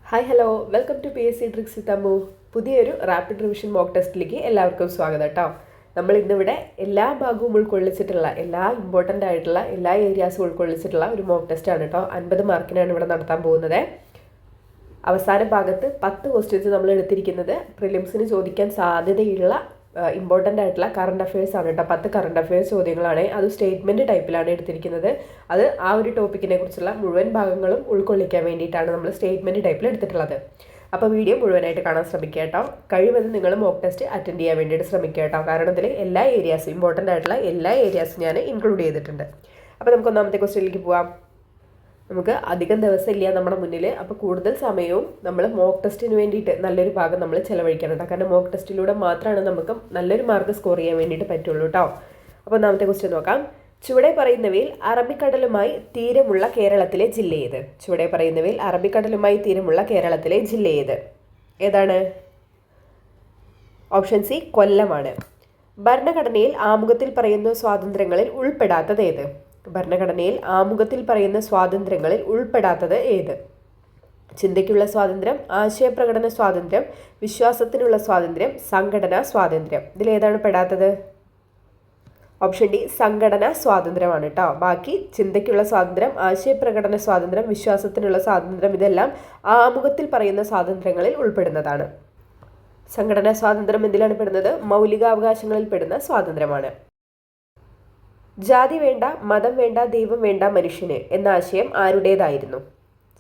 Hi hello welcome to PSC tricks with Ammu. പുതിയൊരു rapid revision mock ടെസ്റ്റിലേക്ക് എല്ലാവർക്കും സ്വാഗതം കേട്ടോ. നമ്മൾ ഇന്നിവിടെ എല്ലാ ഭാഗവും ഉൾക്കൊള്ളിച്ചിട്ടുള്ള എല്ലാ ഇമ്പോർട്ടൻ്റ് ആയിട്ടുള്ള എല്ലാ ഏരിയാസും ഉൾക്കൊള്ളിച്ചിട്ടുള്ള ഒരു മോക്ക് ടെസ്റ്റാണ് കേട്ടോ. 50 മാർക്കിനാണ് ഇവിടെ നടത്താൻ പോകുന്നത്. അവസാന ഭാഗത്ത് 10 ക്വസ്റ്റ്യൻസ് നമ്മൾ എടുത്തിരിക്കുന്നത് പ്രിലിംസിന് ചോദിക്കാൻ സാധ്യതയുള്ള ഇമ്പോർട്ടൻ്റ് ആയിട്ടുള്ള കറണ്ട് അഫയേഴ്സ് ആണ് കേട്ടോ. 10 കറണ്ട് അഫയേഴ്സ് ചോദ്യങ്ങളാണ്. അത് സ്റ്റേറ്റ്മെൻറ്റ് ടൈപ്പിലാണ് എടുത്തിരിക്കുന്നത്. അത് ആ ഒരു ടോപ്പിക്കിനെ കുറിച്ചുള്ള മുഴുവൻ ഭാഗങ്ങളും ഉൾക്കൊള്ളിക്കാൻ വേണ്ടിയിട്ടാണ് നമ്മൾ സ്റ്റേറ്റ്മെൻറ്റ് ടൈപ്പിൽ എടുത്തിട്ടുള്ളത്. അപ്പോൾ വീഡിയോ മുഴുവനായിട്ട് കാണാൻ ശ്രമിക്കുക കേട്ടോ. കഴിവതും നിങ്ങൾ മോക്ക് ടെസ്റ്റ് അറ്റൻഡ് ചെയ്യാൻ വേണ്ടിയിട്ട് ശ്രമിക്കുക കേട്ടോ. കാരണം ഇതിൽ എല്ലാ ഏരിയാസും ഇമ്പോർട്ടൻ്റ് ആയിട്ടുള്ള എല്ലാ ഏരിയാസും ഞാൻ ഇൻക്ലൂഡ് ചെയ്തിട്ടുണ്ട്. അപ്പോൾ നമുക്ക് ഒന്നാമത്തെ ക്വസ്റ്റ്യനിലേക്ക് പോവാം. നമുക്ക് അധികം ദിവസമില്ല നമ്മുടെ മുന്നിൽ. അപ്പോൾ കൂടുതൽ സമയവും നമ്മൾ മോക്ക് ടെസ്റ്റിന് വേണ്ടിയിട്ട് നല്ലൊരു ഭാഗം നമ്മൾ ചിലവഴിക്കണം കേട്ടോ. കാരണം മോക്ക് ടെസ്റ്റിലൂടെ മാത്രമാണ് നമുക്ക് നല്ലൊരു മാർക്ക് സ്കോർ ചെയ്യാൻ വേണ്ടിയിട്ട് പറ്റുള്ളൂ കേട്ടോ. അപ്പോൾ ഒന്നാമത്തെ ക്വസ്റ്റ്യൻ നോക്കാം. ചുവടെ പറയുന്നവയിൽ അറബിക്കടലുമായി തീരമുള്ള കേരളത്തിലെ ജില്ല ഏത്? ചുവടെ പറയുന്നവയിൽ അറബിക്കടലുമായി തീരമുള്ള കേരളത്തിലെ ജില്ല ഏത്? ഏതാണ്? ഓപ്ഷൻ സി കൊല്ലമാണ്. ഭരണഘടനയിൽ ആമുഖത്തിൽ പറയുന്ന സ്വാതന്ത്ര്യങ്ങളിൽ ഉൾപ്പെടാത്തത് ഏത്? ഭരണഘടനയിൽ ആമുഖത്തിൽ പറയുന്ന സ്വാതന്ത്ര്യങ്ങളിൽ ഉൾപ്പെടാത്തത് ഏത്? ചിന്തയ്ക്കുള്ള സ്വാതന്ത്ര്യം, ആശയപ്രകടന സ്വാതന്ത്ര്യം, വിശ്വാസത്തിനുള്ള സ്വാതന്ത്ര്യം, സംഘടനാ സ്വാതന്ത്ര്യം. ഇതിലേതാണ് പെടാത്തത്? ഓപ്ഷൻ ഡി സംഘടനാ സ്വാതന്ത്ര്യമാണ് കേട്ടോ. ബാക്കി ചിന്തയ്ക്കുള്ള സ്വാതന്ത്ര്യം, ആശയപ്രകടന സ്വാതന്ത്ര്യം, വിശ്വാസത്തിനുള്ള സ്വാതന്ത്ര്യം ഇതെല്ലാം ആമുഖത്തിൽ പറയുന്ന സ്വാതന്ത്ര്യങ്ങളിൽ ഉൾപ്പെടുന്നതാണ്. സംഘടനാ സ്വാതന്ത്ര്യം എന്തിലാണ് പെടുന്നത്? മൗലികാവകാശങ്ങളിൽ പെടുന്ന സ്വാതന്ത്ര്യമാണ്. ജാതി വേണ്ട, മതം വേണ്ട, ദൈവം വേണ്ട മനുഷ്യന് എന്ന ആശയം ആരുടേതായിരുന്നു?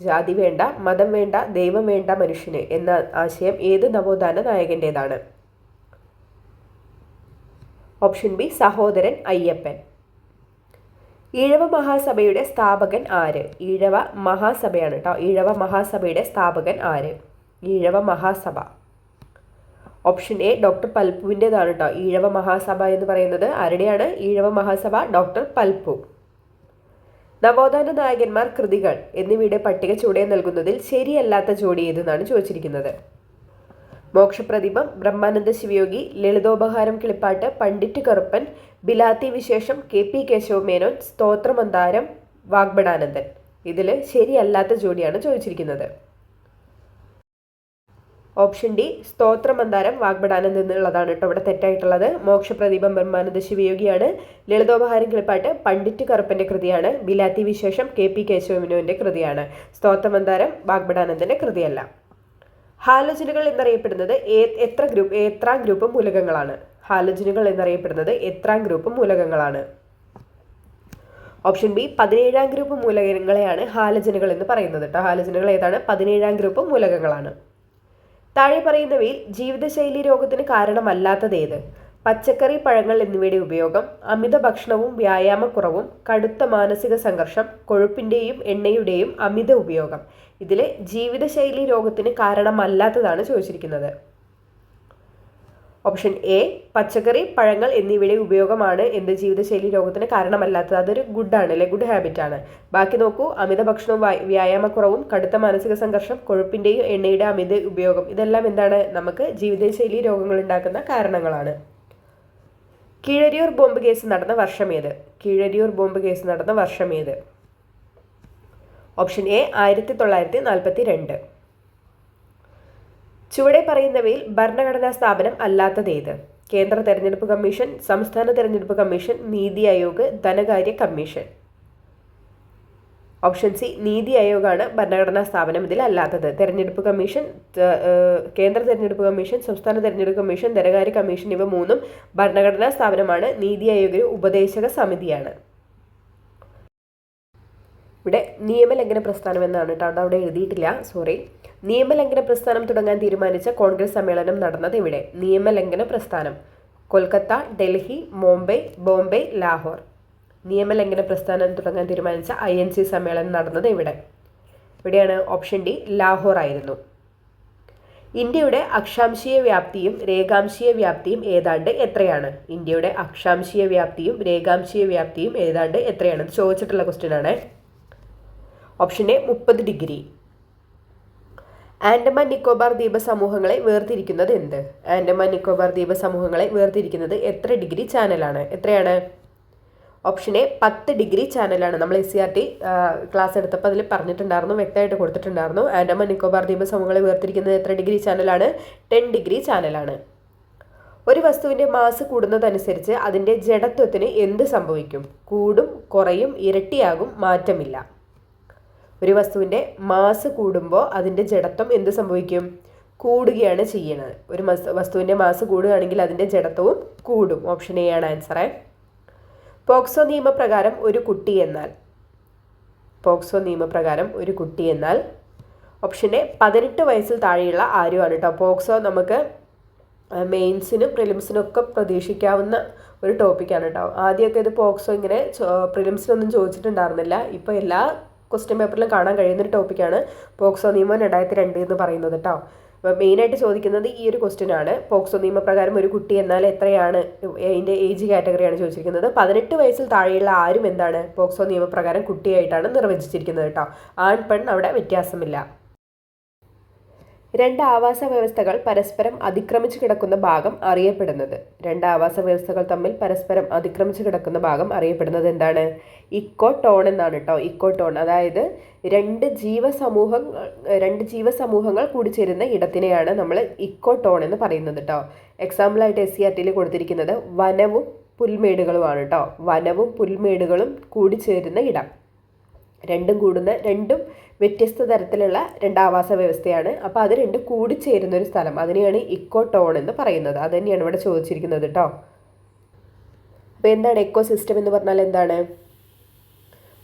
ജാതി വേണ്ട, മതം വേണ്ട, ദൈവം വേണ്ട മനുഷ്യന് എന്ന ആശയം ഏത് നവോത്ഥാന നായകൻ്റേതാണ്? Option B Sahodaran Ayyappan. ഈഴവ മഹാസഭയുടെ സ്ഥാപകൻ ആര്? ഈഴവ മഹാസഭയാണ് കേട്ടോ. ഈഴവ മഹാസഭയുടെ സ്ഥാപകൻ ആര്? Ezhava Mahasabha. Option A doctor പൽപ്പുവിൻ്റെതാണ് കേട്ടോ. ഈഴവ മഹാസഭ എന്ന് പറയുന്നത് ആരുടെയാണ്? ഈഴവ മഹാസഭ ഡോക്ടർ പൽപ്പു. നവോത്ഥാന നായകന്മാർ, കൃതികൾ എന്നിവയുടെ പട്ടിക ചുവടെ നൽകുന്നതിൽ ശരിയല്ലാത്ത ജോഡി ഏതെന്നാണ് ചോദിച്ചിരിക്കുന്നത്. മോക്ഷപ്രദീപം, ബ്രഹ്മാനന്ദ ശിവയോഗി, ലളിതോപഹാരം കിളിപ്പാട്ട്, പണ്ഡിറ്റ് കറുപ്പൻ, ബിലാത്തി വിശേഷം, KP കേശവമേനോൻ, സ്തോത്രമന്താരം, വാഗ്ബടാനന്ദൻ. ഇതിൽ ശരിയല്ലാത്ത ജോഡിയാണ് ചോദിച്ചിരിക്കുന്നത്. ഓപ്ഷൻ ഡി സ്തോത്രമന്താരം, വാഗ്ബടാനന്ദൻ എന്നുള്ളതാണ് കേട്ടോ ഇവിടെ തെറ്റായിട്ടുള്ളത്. മോക്ഷപ്രദീപം ബ്രഹ്മാനന്ദ ശിവയോഗിയാണ്. ലളിതോപഹാരം കിളിപ്പാട്ട് പണ്ഡിറ്റ് കറുപ്പൻ്റെ കൃതിയാണ്. ബിലാത്തി വിശേഷം KP കേശവമേനോൻ്റെ കൃതിയാണ്. സ്തോത്രമന്താരം വാഗ്ബടാനന്ദൻ്റെ കൃതിയല്ല. ഹാലോജനുകൾ എന്നറിയപ്പെടുന്നത് എത്രാം ഗ്രൂപ്പ് മൂലകങ്ങളാണ്? ഹാലോജനുകൾ എന്നറിയപ്പെടുന്നത് എത്രാം ഗ്രൂപ്പ് മൂലകങ്ങളാണ്? ഓപ്ഷൻ ബി 17ാം ഗ്രൂപ്പ് മൂലകങ്ങളെയാണ് ഹാലോജനുകൾ എന്ന് പറയുന്നത് കേട്ടോ. ഹാലോജനുകൾ ഏതാണ്? 17ാം ഗ്രൂപ്പ് മൂലകങ്ങളാണ്. താഴെ പറയുന്നവയിൽ ജീവിതശൈലി രോഗത്തിന് കാരണമല്ലാത്തത് ഏത്? പച്ചക്കറി, പഴങ്ങൾ എന്നിവയുടെ ഉപയോഗം, അമിത ഭക്ഷണവും വ്യായാമക്കുറവും, കടുത്ത മാനസിക സംഘർഷം, കൊഴുപ്പിൻ്റെയും എണ്ണയുടെയും അമിത ഉപയോഗം. ഇതിൽ ജീവിതശൈലി രോഗത്തിന് കാരണമല്ലാത്തതാണ് ചോദിച്ചിരിക്കുന്നത്. ഓപ്ഷൻ എ പച്ചക്കറി, പഴങ്ങൾ എന്നിവയുടെ ഉപയോഗമാണ് എന്ത് ജീവിതശൈലി രോഗത്തിന് കാരണമല്ലാത്തത്. അതൊരു ഗുഡാണ് അല്ലെ, ഗുഡ് ഹാബിറ്റ് ആണ്. ബാക്കി നോക്കൂ. അമിത ഭക്ഷണവും വ്യായാമക്കുറവും, കടുത്ത മാനസിക സംഘർഷം, കൊഴുപ്പിൻ്റെയും എണ്ണയുടെ അമിത ഉപയോഗം ഇതെല്ലാം എന്താണ്? നമുക്ക് ജീവിതശൈലി രോഗങ്ങൾ ഉണ്ടാക്കുന്ന കാരണങ്ങളാണ്. കീഴരിയൂർ ബോംബ് കേസ് നടന്ന വർഷം ഏത്? കീഴരിയൂർ ബോംബ് കേസ് നടന്ന വർഷം ഏത്? Option A 1942. ചുവടെ പറയുന്നവയിൽ ഭരണഘടനാ സ്ഥാപനം അല്ലാത്തത് ഏത്? കേന്ദ്ര തെരഞ്ഞെടുപ്പ് കമ്മീഷൻ, സംസ്ഥാന തെരഞ്ഞെടുപ്പ് കമ്മീഷൻ, നീതി ആയോഗ്, ധനകാര്യ കമ്മീഷൻ. ഓപ്ഷൻ സി നീതി ആയോഗാണ് ഭരണഘടനാ സ്ഥാപനം ഇതിൽ അല്ലാത്തത്. തെരഞ്ഞെടുപ്പ് കമ്മീഷൻ, കേന്ദ്ര തെരഞ്ഞെടുപ്പ് കമ്മീഷൻ, സംസ്ഥാന തെരഞ്ഞെടുപ്പ് കമ്മീഷൻ, ധനകാര്യ കമ്മീഷൻ ഇവ മൂന്നും ഭരണഘടനാ സ്ഥാപനമാണ്. നീതി ആയോഗ് ഒരു ഉപദേശക സമിതിയാണ്. ഇവിടെ നിയമലംഘന പ്രസ്ഥാനം എന്നാണ് കേട്ടോ. അവിടെ എഴുതിയിട്ടില്ല, സോറി. നിയമലംഘന പ്രസ്ഥാനം തുടങ്ങാൻ തീരുമാനിച്ച കോൺഗ്രസ് സമ്മേളനം നടന്നത് ഇവിടെ? നിയമലംഘന പ്രസ്ഥാനം കൊൽക്കത്ത, ഡൽഹി, ബോംബെ, ലാഹോർ. നിയമലംഘന പ്രസ്ഥാനം തുടങ്ങാൻ തീരുമാനിച്ച INC സമ്മേളനം നടന്നത് എവിടെയാണ്? ഓപ്ഷൻ ഡി ലാഹോർ ആയിരുന്നു. ഇന്ത്യയുടെ അക്ഷാംശീയ വ്യാപ്തിയും രേഖാംശീയ വ്യാപ്തിയും ഏതാണ്ട് എത്രയാണ്? ഇന്ത്യയുടെ അക്ഷാംശീയ വ്യാപ്തിയും രേഖാംശീയ വ്യാപ്തിയും ഏതാണ്ട് എത്രയാണ്? ചോദിച്ചിട്ടുള്ള ക്വസ്റ്റ്യൻ ആണ്. Option A 30 degree. Andaman Nicobar ദ്വീപ സമൂഹങ്ങളെ വേർതിരിക്കുന്നത് എന്ത്? ആൻഡമാൻ നിക്കോബാർ ദ്വീപ സമൂഹങ്ങളെ വേർതിരിക്കുന്നത് എത്ര ഡിഗ്രി ചാനലാണ്? എത്രയാണ്? ഓപ്ഷൻ എ 10 ഡിഗ്രി ചാനലാണ്. നമ്മൾ SCERT ക്ലാസ് എടുത്തപ്പോൾ അതിൽ പറഞ്ഞിട്ടുണ്ടായിരുന്നു, വ്യക്തമായിട്ട് കൊടുത്തിട്ടുണ്ടായിരുന്നു. ആൻഡമാൻ നിക്കോബാർ ദ്വീപ സമൂഹങ്ങളെ വേർതിരിക്കുന്നത് എത്ര ഡിഗ്രി ചാനലാണ്? 10 ഡിഗ്രി ചാനലാണ്. ഒരു വസ്തുവിൻ്റെ മാസ് കൂടുന്നതനുസരിച്ച് അതിൻ്റെ ജഡത്വത്തിന് എന്ത് സംഭവിക്കും? കൂടും, കുറയും, ഇരട്ടിയാകും, മാറ്റമില്ല. ഒരു വസ്തുവിൻ്റെ മാസ് കൂടുമ്പോൾ അതിൻ്റെ ജഡത്വം എന്ത് സംഭവിക്കും? കൂടുകയാണ് ചെയ്യുന്നത്. ഒരു വസ്തുവിൻ്റെ മാസ് കൂടുകയാണെങ്കിൽ അതിൻ്റെ ജഡത്വവും കൂടും. ഓപ്ഷൻ എ ആണ് ആൻസറേ. പോക്സോ നിയമപ്രകാരം ഒരു കുട്ടി എന്നാൽ ഓപ്ഷൻ എ 18 വയസ്സിൽ താഴെയുള്ള ആരുമാണ് കേട്ടോ. പോക്സോ നമുക്ക് മെയിൻസിനും പ്രിലിംസിനും ഒക്കെ പ്രതീക്ഷിക്കാവുന്ന ഒരു ടോപ്പിക്കാണ് കേട്ടോ. ആദ്യമൊക്കെ ഇത് പോക്സോ ഇങ്ങനെ പ്രിലിംസിനൊന്നും ചോദിച്ചിട്ടുണ്ടായിരുന്നില്ല. ഇപ്പോൾ എല്ലാ ക്വസ്റ്റ്യൻ പേപ്പറിലും കാണാൻ കഴിയുന്നൊരു ടോപ്പിക്കാണ് പോക്സോ നിയമം 2002 എന്ന് പറയുന്നത് കേട്ടോ. അപ്പോൾ മെയിനായിട്ട് ചോദിക്കുന്നത് ഈ ഒരു ക്വസ്റ്റ്യൻ ആണ്. പോക്സോ നിയമപ്രകാരം ഒരു കുട്ടി എന്നാൽ എത്രയാണ്? അതിൻ്റെ ഏജ് കാറ്റഗറിയാണ് ചോദിച്ചിരിക്കുന്നത്. 18 വയസ്സിൽ താഴെയുള്ള ആരും എന്താണ്? പോക്സോ നിയമപ്രകാരം കുട്ടിയായിട്ടാണ് നിർവചിച്ചിരിക്കുന്നത് കേട്ടോ. ആൺ പെൺ അവിടെ വ്യത്യാസമില്ല. 2 ആവാസ വ്യവസ്ഥകൾ പരസ്പരം അതിക്രമിച്ച് കിടക്കുന്ന ഭാഗം അറിയപ്പെടുന്നത്. 2 ആവാസ വ്യവസ്ഥകൾ തമ്മിൽ പരസ്പരം അതിക്രമിച്ച് കിടക്കുന്ന ഭാഗം അറിയപ്പെടുന്നത് എന്താണ്? ഇക്കോടോൺ എന്നാണ് കേട്ടോ. ഇക്കോടോൺ, അതായത് രണ്ട് ജീവസമൂഹങ്ങൾ കൂടിച്ചേരുന്ന ഇടത്തിനെയാണ് നമ്മൾ ഇക്കോടോൺ എന്ന് പറയുന്നത് കേട്ടോ. എക്സാമ്പിളായിട്ട് SCERT കൊടുത്തിരിക്കുന്നത് വനവും പുൽമേടുകളുമാണ് കേട്ടോ. വനവും പുൽമേടുകളും കൂടിച്ചേരുന്ന ഇടം. രണ്ടും വ്യത്യസ്ത തരത്തിലുള്ള 2 ആവാസ വ്യവസ്ഥയാണ്. അപ്പോൾ അത് രണ്ടും കൂടിച്ചേരുന്ന ഒരു സ്ഥലം, അതിനെയാണ് ഇക്കോടോൺ എന്ന് പറയുന്നത്. അത് തന്നെയാണ് ഇവിടെ ചോദിച്ചിരിക്കുന്നത് കേട്ടോ. അപ്പോൾ എന്താണ് എക്കോസിസ്റ്റം എന്ന് പറഞ്ഞാൽ? എന്താണ്?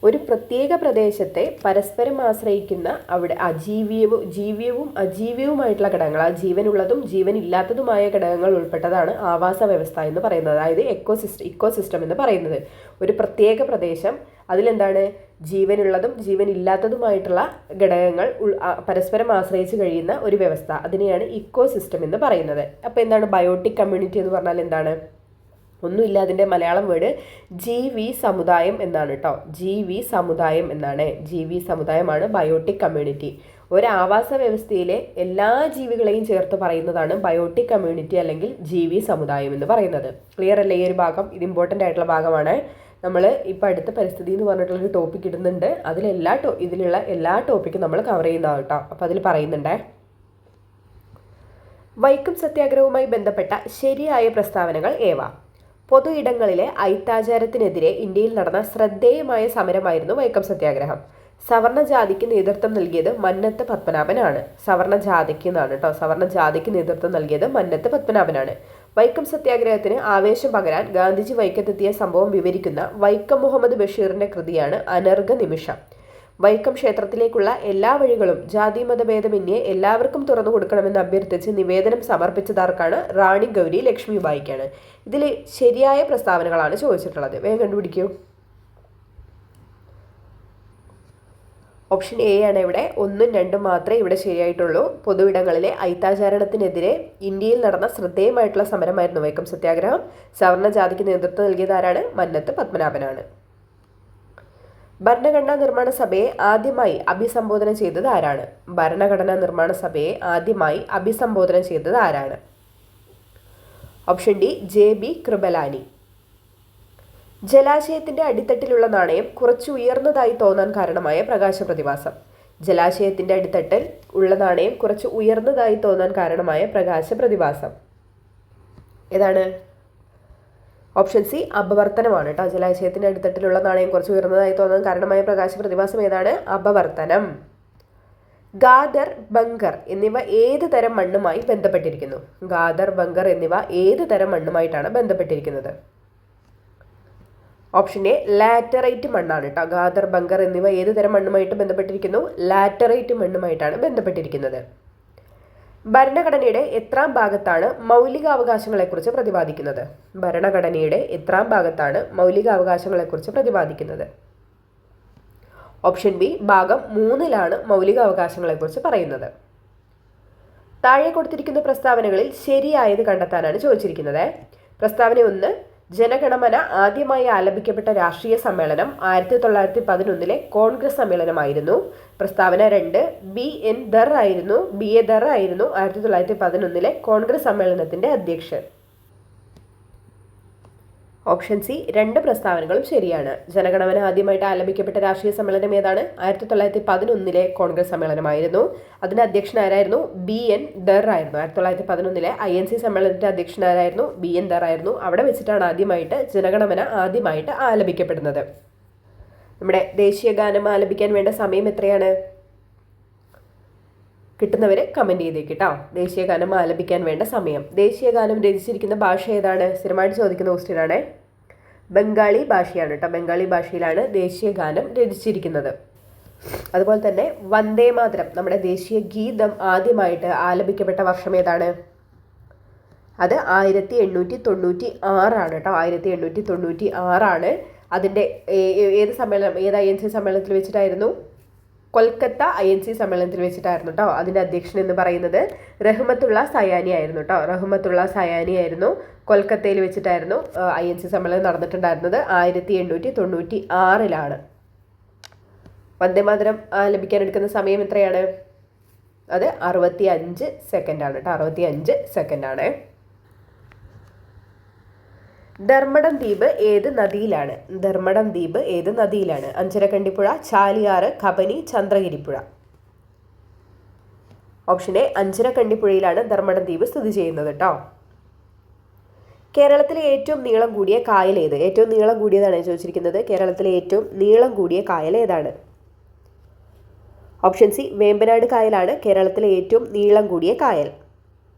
ഒരു പ്രത്യേക പ്രദേശത്തെ പരസ്പരം ആശ്രയിക്കുന്ന അവിടെ ജീവിയവും അജീവിയവുമായിട്ടുള്ള ഘടകങ്ങൾ, ആ ജീവനുള്ളതും ജീവനില്ലാത്തതുമായ ഘടകങ്ങൾ ഉൾപ്പെട്ടതാണ് ആവാസ വ്യവസ്ഥ എന്ന് പറയുന്നത്. അതായത് ഇക്കോസിസ്റ്റം എന്ന് പറയുന്നത് ഒരു പ്രത്യേക പ്രദേശം, അതിലെന്താണ് ജീവനുള്ളതും ജീവനില്ലാത്തതുമായിട്ടുള്ള ഘടകങ്ങൾ പരസ്പരം ആശ്രയിച്ച് കഴിയുന്ന ഒരു വ്യവസ്ഥ, അതിനെയാണ് ഇക്കോസിസ്റ്റം എന്ന് പറയുന്നത്. അപ്പോൾ എന്താണ് ബയോട്ടിക് കമ്മ്യൂണിറ്റി എന്ന് പറഞ്ഞാൽ? എന്താണ്? ഒന്നുമില്ല, അതിൻ്റെ മലയാളം വേർഡ് ജീവി സമുദായം എന്നാണ് കേട്ടോ. ജീവി സമുദായം എന്നാണ്. ജീവി സമുദായമാണ് ബയോട്ടിക് കമ്മ്യൂണിറ്റി. ഒരു ആവാസ വ്യവസ്ഥയിലെ എല്ലാ ജീവികളെയും ചേർത്ത് പറയുന്നതാണ് ബയോട്ടിക് കമ്മ്യൂണിറ്റി അല്ലെങ്കിൽ ജീവി സമുദായം എന്ന് പറയുന്നത്. ക്ലിയർ അല്ലേ ഈ ഒരു ഭാഗം? ഇത് ഇമ്പോർട്ടൻ്റ് ആയിട്ടുള്ള ഭാഗമാണ്. നമ്മൾ ഇപ്പോൾ അടുത്ത പരിസ്ഥിതി എന്ന് പറഞ്ഞിട്ടുള്ളൊരു ടോപ്പിക് ഇടുന്നുണ്ട്. ഇതിലുള്ള എല്ലാ ടോപ്പിക്കും നമ്മൾ കവർ ചെയ്യുന്നതാണ് കേട്ടോ. അപ്പോൾ അതിൽ പറയുന്നുണ്ട്, വൈക്കം സത്യാഗ്രഹവുമായി ബന്ധപ്പെട്ട ശരിയായ പ്രസ്താവനകൾ ഏവ? പൊതു ഇടങ്ങളിലെ അയിത്താചാരത്തിനെതിരെ ഇന്ത്യയിൽ നടന്ന ശ്രദ്ധേയമായ സമരമായിരുന്നു വൈക്കം സത്യാഗ്രഹം. സവർണ ജാതിക്ക് നേതൃത്വം നൽകിയത് മന്നത്ത് പത്മനാഭനാണ്. സവർണ ജാതിക്ക് എന്നാണ് കേട്ടോ. സവർണ ജാതിക്ക് നേതൃത്വം നൽകിയത് മന്നത്ത് പത്മനാഭനാണ്. വൈക്കം സത്യാഗ്രഹത്തിന് ആവേശം പകരാൻ ഗാന്ധിജി വൈക്കത്തെത്തിയ സംഭവം വിവരിക്കുന്ന വൈക്കം മുഹമ്മദ് ബഷീറിന്റെ കൃതിയാണ് അനർഘ നിമിഷം. വൈക്കം ക്ഷേത്രത്തിലേക്കുള്ള എല്ലാ വഴികളും ജാതി മതഭേദമന്യേ എല്ലാവർക്കും തുറന്നു കൊടുക്കണമെന്ന് അഭ്യർത്ഥിച്ച് നിവേദനം സമർപ്പിച്ചതാർക്കാണ്? റാണി ഗൗരി ലക്ഷ്മിബായിക്കാണ്. ഇതിൽ ശരിയായ പ്രസ്താവനകളാണ് ചോദിച്ചിട്ടുള്ളത്. വേഗം കണ്ടുപിടിക്കൂ. ഓപ്ഷൻ എ ആണ് ഇവിടെ. 1ഉം 2ഉം മാത്രമേ ഇവിടെ ശരിയായിട്ടുള്ളൂ. പൊതുവിടങ്ങളിലെ അയിത്താചാരണത്തിനെതിരെ ഇന്ത്യയിൽ നടന്ന ശ്രദ്ധേയമായിട്ടുള്ള സമരമായിരുന്നു വൈക്കം സത്യാഗ്രഹം. സവർണ ജാതിക്ക് നേതൃത്വം നൽകിയത് ആരാണ്? മന്നത്ത് പത്മനാഭനാണ്. ഭരണഘടനാ നിർമ്മാണ സഭയെ ആദ്യമായി അഭിസംബോധന ചെയ്തത് ആരാണ്? ഭരണഘടനാ നിർമ്മാണ സഭയെ ആദ്യമായി അഭിസംബോധന ചെയ്തത് ആരാണ്? Option D JB Kripalani. ജലാശയത്തിന്റെ അടിത്തട്ടിലുള്ള നാണയം കുറച്ച് ഉയർന്നതായി തോന്നാൻ കാരണമായ പ്രകാശ പ്രതിഭാസം. ജലാശയത്തിന്റെ അടിത്തട്ടിൽ ഉള്ള നാണയം കുറച്ച് ഉയർന്നതായി തോന്നാൻ കാരണമായ പ്രകാശ പ്രതിഭാസം ഏതാണ്? ഓപ്ഷൻ സി അപവർത്തനമാണ് കേട്ടോ. ജലാശയത്തിന്റെ അടിത്തട്ടിലുള്ള നാണയം കുറച്ച് ഉയർന്നതായി തോന്നാൻ കാരണമായ പ്രകാശ പ്രതിഭാസം ഏതാണ്? അപവർത്തനം. ഗാദർ, ബങ്കർ എന്നിവ ഏത് തരം മണ്ണുമായി ബന്ധപ്പെട്ടിരിക്കുന്നു? ഗാദർ, ബങ്കർ എന്നിവ ഏത് തരം മണ്ണുമായിട്ടാണ് ബന്ധപ്പെട്ടിരിക്കുന്നത്? ഓപ്ഷൻ എ ലാറ്ററൈറ്റ് മണ്ണാണ് കേട്ടോ. ഗാദർ, ബങ്കർ എന്നിവ ഏത് തരം മണ്ണുമായിട്ട് ബന്ധപ്പെട്ടിരിക്കുന്നു? ലാറ്ററൈറ്റ് മണ്ണുമായിട്ടാണ് ബന്ധപ്പെട്ടിരിക്കുന്നത്. ഭരണഘടനയുടെ എത്രാം ഭാഗത്താണ് മൗലികാവകാശങ്ങളെക്കുറിച്ച് പ്രതിപാദിക്കുന്നത്? ഭരണഘടനയുടെ എത്രാം ഭാഗത്താണ് മൗലികാവകാശങ്ങളെക്കുറിച്ച് പ്രതിപാദിക്കുന്നത്? ഓപ്ഷൻ ബി ഭാഗം 3ലാണ് മൗലികാവകാശങ്ങളെക്കുറിച്ച് പറയുന്നത്. താഴെ കൊടുത്തിരിക്കുന്ന പ്രസ്താവനകളിൽ ശരിയായത് കണ്ടെത്താനാണ് ചോദിച്ചിരിക്കുന്നത്. പ്രസ്താവന 1, ജനഗണമന ആദ്യമായി ആലപിക്കപ്പെട്ട രാഷ്ട്രീയ സമ്മേളനം 1911 കോൺഗ്രസ് സമ്മേളനമായിരുന്നു. പ്രസ്താവന 2, BA ദർ ആയിരുന്നു 1911 കോൺഗ്രസ് സമ്മേളനത്തിന്റെ അധ്യക്ഷൻ. ഓപ്ഷൻ സി 2 പ്രസ്താവനകളും ശരിയാണ്. ജനഗണമന ആദ്യമായിട്ട് ആലപിക്കപ്പെട്ട രാഷ്ട്രീയ സമ്മേളനം ഏതാണ്? 1911 കോൺഗ്രസ് സമ്മേളനമായിരുന്നു. അതിന്റെ അധ്യക്ഷനാരായിരുന്നു BN ദർ ആയിരുന്നു. 1911 INC സമ്മേളനത്തിന്റെ അധ്യക്ഷനാരായിരുന്നു BN ദർ ആയിരുന്നു. അവിടെ വെച്ചിട്ടാണ് ആദ്യമായിട്ട് ജനഗണമന ആലപിക്കപ്പെടുന്നത്. നമ്മുടെ ദേശീയ ഗാനം ആലപിക്കാൻ വേണ്ട സമയം എത്രയാണ്? കിട്ടുന്നവരെ കമൻറ്റ് ചെയ്തേക്ക് കേട്ടോ. ദേശീയ ഗാനം ആലപിക്കാൻ വേണ്ട സമയം. ദേശീയ ഗാനം രചിച്ചിരിക്കുന്ന ഭാഷ ഏതാണ്? സ്ഥിരമായിട്ട് ചോദിക്കുന്ന ക്വസ്റ്റ്യനാണ്. ബംഗാളി ഭാഷയാണ് കേട്ടോ. ബംഗാളി ഭാഷയിലാണ് ദേശീയ ഗാനം രചിച്ചിരിക്കുന്നത്. അതുപോലെ തന്നെ വന്ദേ മാതരം നമ്മുടെ ദേശീയ ഗീതം ആദ്യമായിട്ട് ആലപിക്കപ്പെട്ട വർഷം ഏതാണ്? അത് 1896 കേട്ടോ. 1896 അതിൻ്റെ ഏത് സമ്മേളനം, ഏത് INC സമ്മേളനത്തിൽ വെച്ചിട്ടായിരുന്നു? കൊൽക്കത്ത INC സമ്മേളനത്തിൽ വെച്ചിട്ടായിരുന്നു കേട്ടോ. അതിൻ്റെ അധ്യക്ഷൻ എന്ന് പറയുന്നത് റഹ്മത്തുള്ള സയാനി ആയിരുന്നു കേട്ടോ. റഹ്മത്തുള്ള സയാനി ആയിരുന്നു. കൊൽക്കത്തയിൽ വെച്ചിട്ടായിരുന്നു INC സമ്മേളനം നടന്നിട്ടുണ്ടായിരുന്നത്. 1896 വന്ദേമാതരം ആലപിക്കാൻ എടുക്കുന്ന സമയം എത്രയാണ്? അത് 65 സെക്കൻഡാണ് കേട്ടോ. 65 സെക്കൻഡാണ്. ധർമ്മടം ദ്വീപ് ഏത് നദിയിലാണ്? ധർമ്മടം ദ്വീപ് ഏത് നദിയിലാണ്? അഞ്ചരക്കണ്ടിപ്പുഴ, ചാലിയാറ്, കബനി, ചന്ദ്രഗിരിപ്പുഴ. ഓപ്ഷൻ എ അഞ്ചരക്കണ്ടിപ്പുഴയിലാണ് ധർമ്മടം ദ്വീപ് സ്ഥിതി ചെയ്യുന്നത് കേട്ടോ. കേരളത്തിലെ ഏറ്റവും നീളം കൂടിയ കായൽ ഏത്? ഏറ്റവും നീളം കൂടിയതാണ് ചോദിച്ചിരിക്കുന്നത്. കേരളത്തിലെ ഏറ്റവും നീളം കൂടിയ കായൽ ഏതാണ്? ഓപ്ഷൻ സി വേമ്പനാട് കായലാണ് കേരളത്തിലെ ഏറ്റവും നീളം കൂടിയ കായൽ.